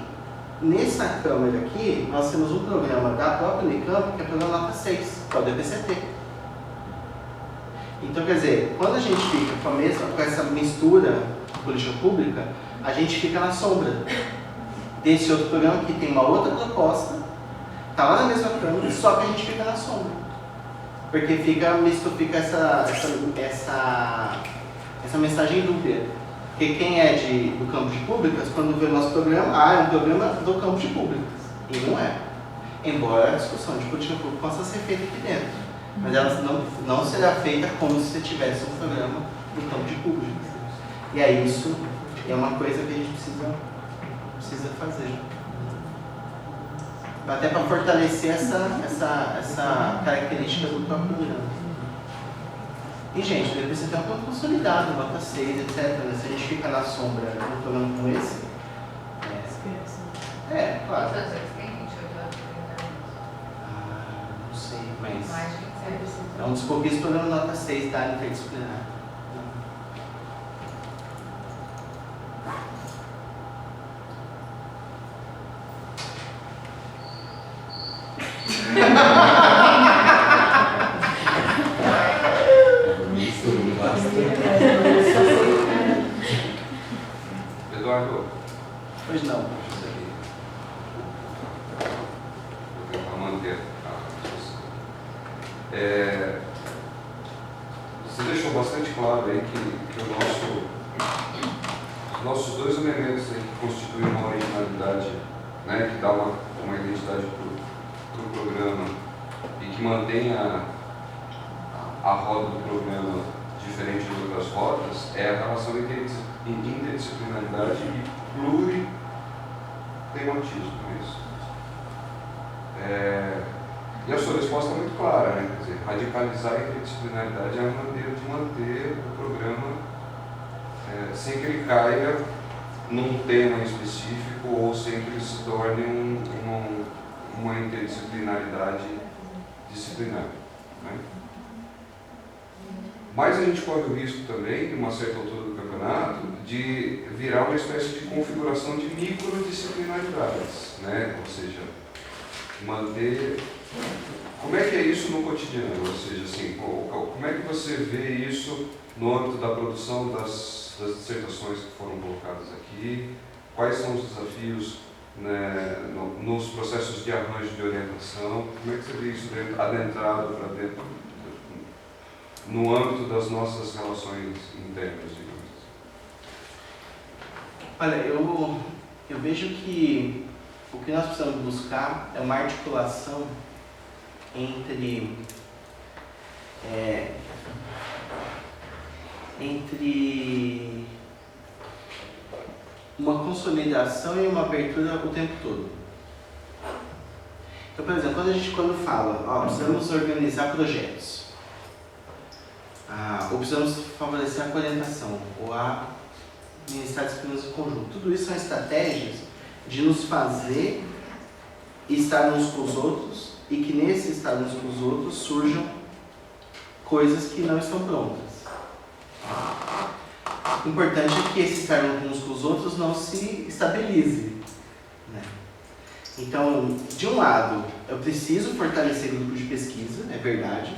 nessa câmara aqui, nós temos um programa da própria Unicamp, que é o programa nota 6, que é o DPCT. Então, quer dizer, quando a gente fica com essa mistura de política pública, a gente fica na sombra desse outro programa que tem uma outra proposta, está lá na mesma câmara, só que a gente fica na sombra. Porque fica essa mensagem dúbia. Porque quem é do campo de públicas, quando vê o nosso programa, é um programa do campo de públicas. E não é. Embora a discussão de política pública possa ser feita aqui dentro. Mas ela não será feita como se você tivesse um programa do campo de públicas. E aí isso é uma coisa que a gente precisa fazer. Até para fortalecer essa característica do próprio programa. E, gente, deve ser até um pouco consolidado, nota 6, etc. Né? Se a gente fica na sombra num programa como esse. Claro. Quantos anos eles têm? 28 anos? Não sei, mas. Mais de 27. É um dos pouquíssimos programas nota 6 da área interdisciplinar. Eduardo. Pois não. Vou tentar manter a discussão. Você deixou bastante claro aí que os nossos dois elementos aí que constituem uma originalidade, né, que dá uma identidade para o programa e que mantém a roda do programa diferente de outras rodas, é a relação entre interdisciplinaridade e pluritematismo, é isso? E a sua resposta é muito clara, né? Quer dizer, radicalizar a interdisciplinaridade é a maneira de manter o programa sem que ele caia num tema específico ou sem que ele se torne uma interdisciplinaridade disciplinar. Né? Mas a gente corre o risco também, em uma certa altura do campeonato, de virar uma espécie de configuração de microdisciplinaridades, né? Ou seja, manter... Como é que é isso no cotidiano? Ou seja, assim, como é que você vê isso no âmbito da produção das dissertações que foram colocadas aqui? Quais são os desafios, né, nos processos de arranjo de orientação? Como é que você vê isso adentrado para dentro, no âmbito das nossas relações internas, digamos assim? Olha, eu vejo que o que nós precisamos buscar é uma articulação entre uma consolidação e uma abertura o tempo todo. Então, por exemplo, quando fala, precisamos organizar projetos, ou precisamos favorecer a coorientação, ou a ministrar disciplinas em conjunto, tudo isso são estratégias de nos fazer estar uns com os outros e que nesse estar uns com os outros surjam coisas que não estão prontas. O importante é que esse estar uns com os outros não se estabilize. Né? Então, de um lado, eu preciso fortalecer grupos de pesquisa, é verdade.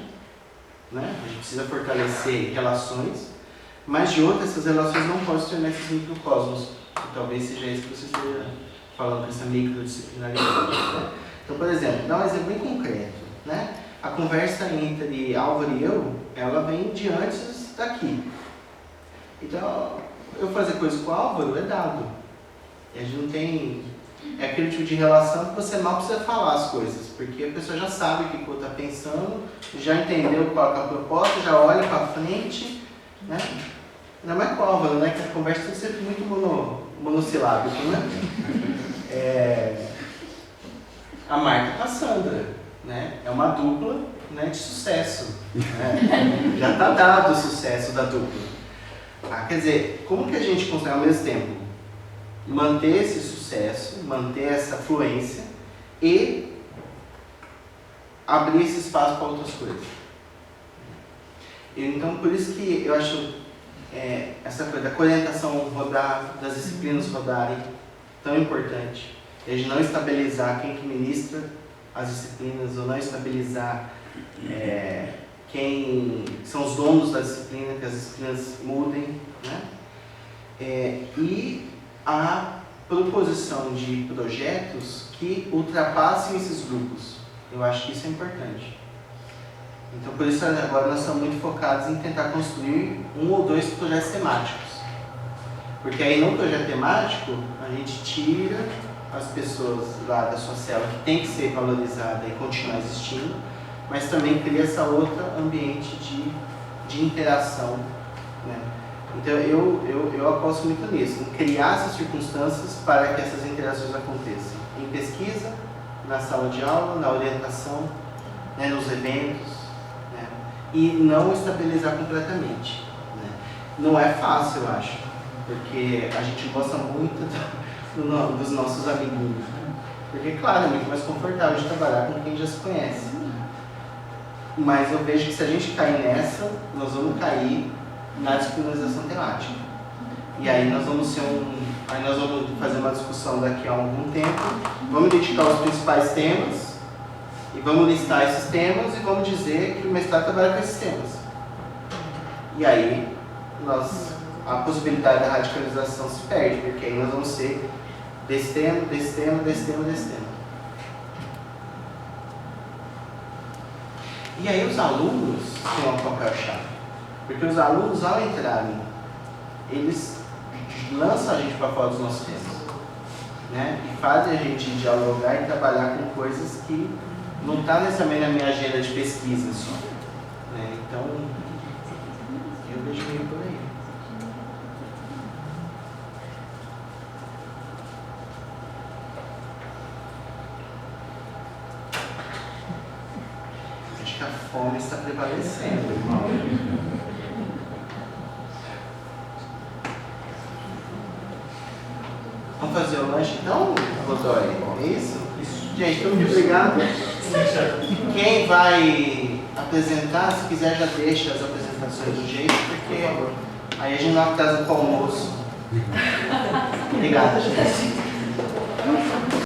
Né? A gente precisa fortalecer relações, mas de outra, essas relações não podem se tornar esses microcosmos. E talvez seja isso que você esteja falando, com essa microdisciplinaridade. Né? Então, por exemplo, dá um exemplo bem concreto. Né? A conversa entre Álvaro e eu, ela vem de antes daqui. Então, eu fazer coisa com o Álvaro é dado. E a gente não tem... É aquele tipo de relação que você mal precisa falar as coisas, porque a pessoa já sabe o que o outro está pensando, já entendeu qual é a proposta, já olha para frente, né? Ainda mais com o Álvaro, né? Que a conversa é sempre muito monossilábica, né? A Marta com a Sandra, né? É uma dupla, né, de sucesso. Né? Já está dado o sucesso da dupla. Quer dizer, como que a gente consegue ao mesmo tempo manter esse sucesso, manter essa fluência e abrir esse espaço para outras coisas. Então, por isso que eu acho essa coisa da orientação rodar, das disciplinas rodarem, tão importante. E de não estabilizar quem que ministra as disciplinas, ou não estabilizar quem são os donos da disciplina, que as disciplinas mudem, né? E a proposição de projetos que ultrapassem esses grupos. Eu acho que isso é importante. Então, por isso, agora nós estamos muito focados em tentar construir 1 ou 2 projetos temáticos. Porque aí, no projeto temático, a gente tira as pessoas lá da sua célula, que tem que ser valorizada e continuar existindo, mas também cria essa outra ambiente de interação, né? Então, eu aposto muito nisso, em criar essas circunstâncias para que essas interações aconteçam. Em pesquisa, na sala de aula, na orientação, né, nos eventos, né, e não estabilizar completamente, né. Não é fácil, eu acho, porque a gente gosta muito dos nossos amiguinhos, né? Porque, claro, é muito mais confortável de trabalhar com quem já se conhece. Mas eu vejo que se a gente cair nessa, nós vamos cair na disciplinarização temática. E aí nós vamos fazer uma discussão daqui a algum tempo, vamos identificar os principais temas e vamos listar esses temas e vamos dizer que o mestrado trabalha com esses temas. E aí a possibilidade da radicalização se perde, porque aí nós vamos ser desse tema, desse tema, desse tema, desse tema. E aí os alunos têm um papel-chave, porque os alunos, ao entrarem, eles lançam a gente para fora dos nossos temas, né? E fazem a gente dialogar e trabalhar com coisas que não está necessariamente na minha agenda de pesquisa só, né? Então, eu vejo meio por aí. Acho que a fome está prevalecendo, irmão. Vamos fazer o lanche então, Godoy? É isso? Gente, muito obrigado. Quem vai apresentar, se quiser já deixa as apresentações do jeito, porque aí a gente vai atrasar para o almoço. Obrigado, gente.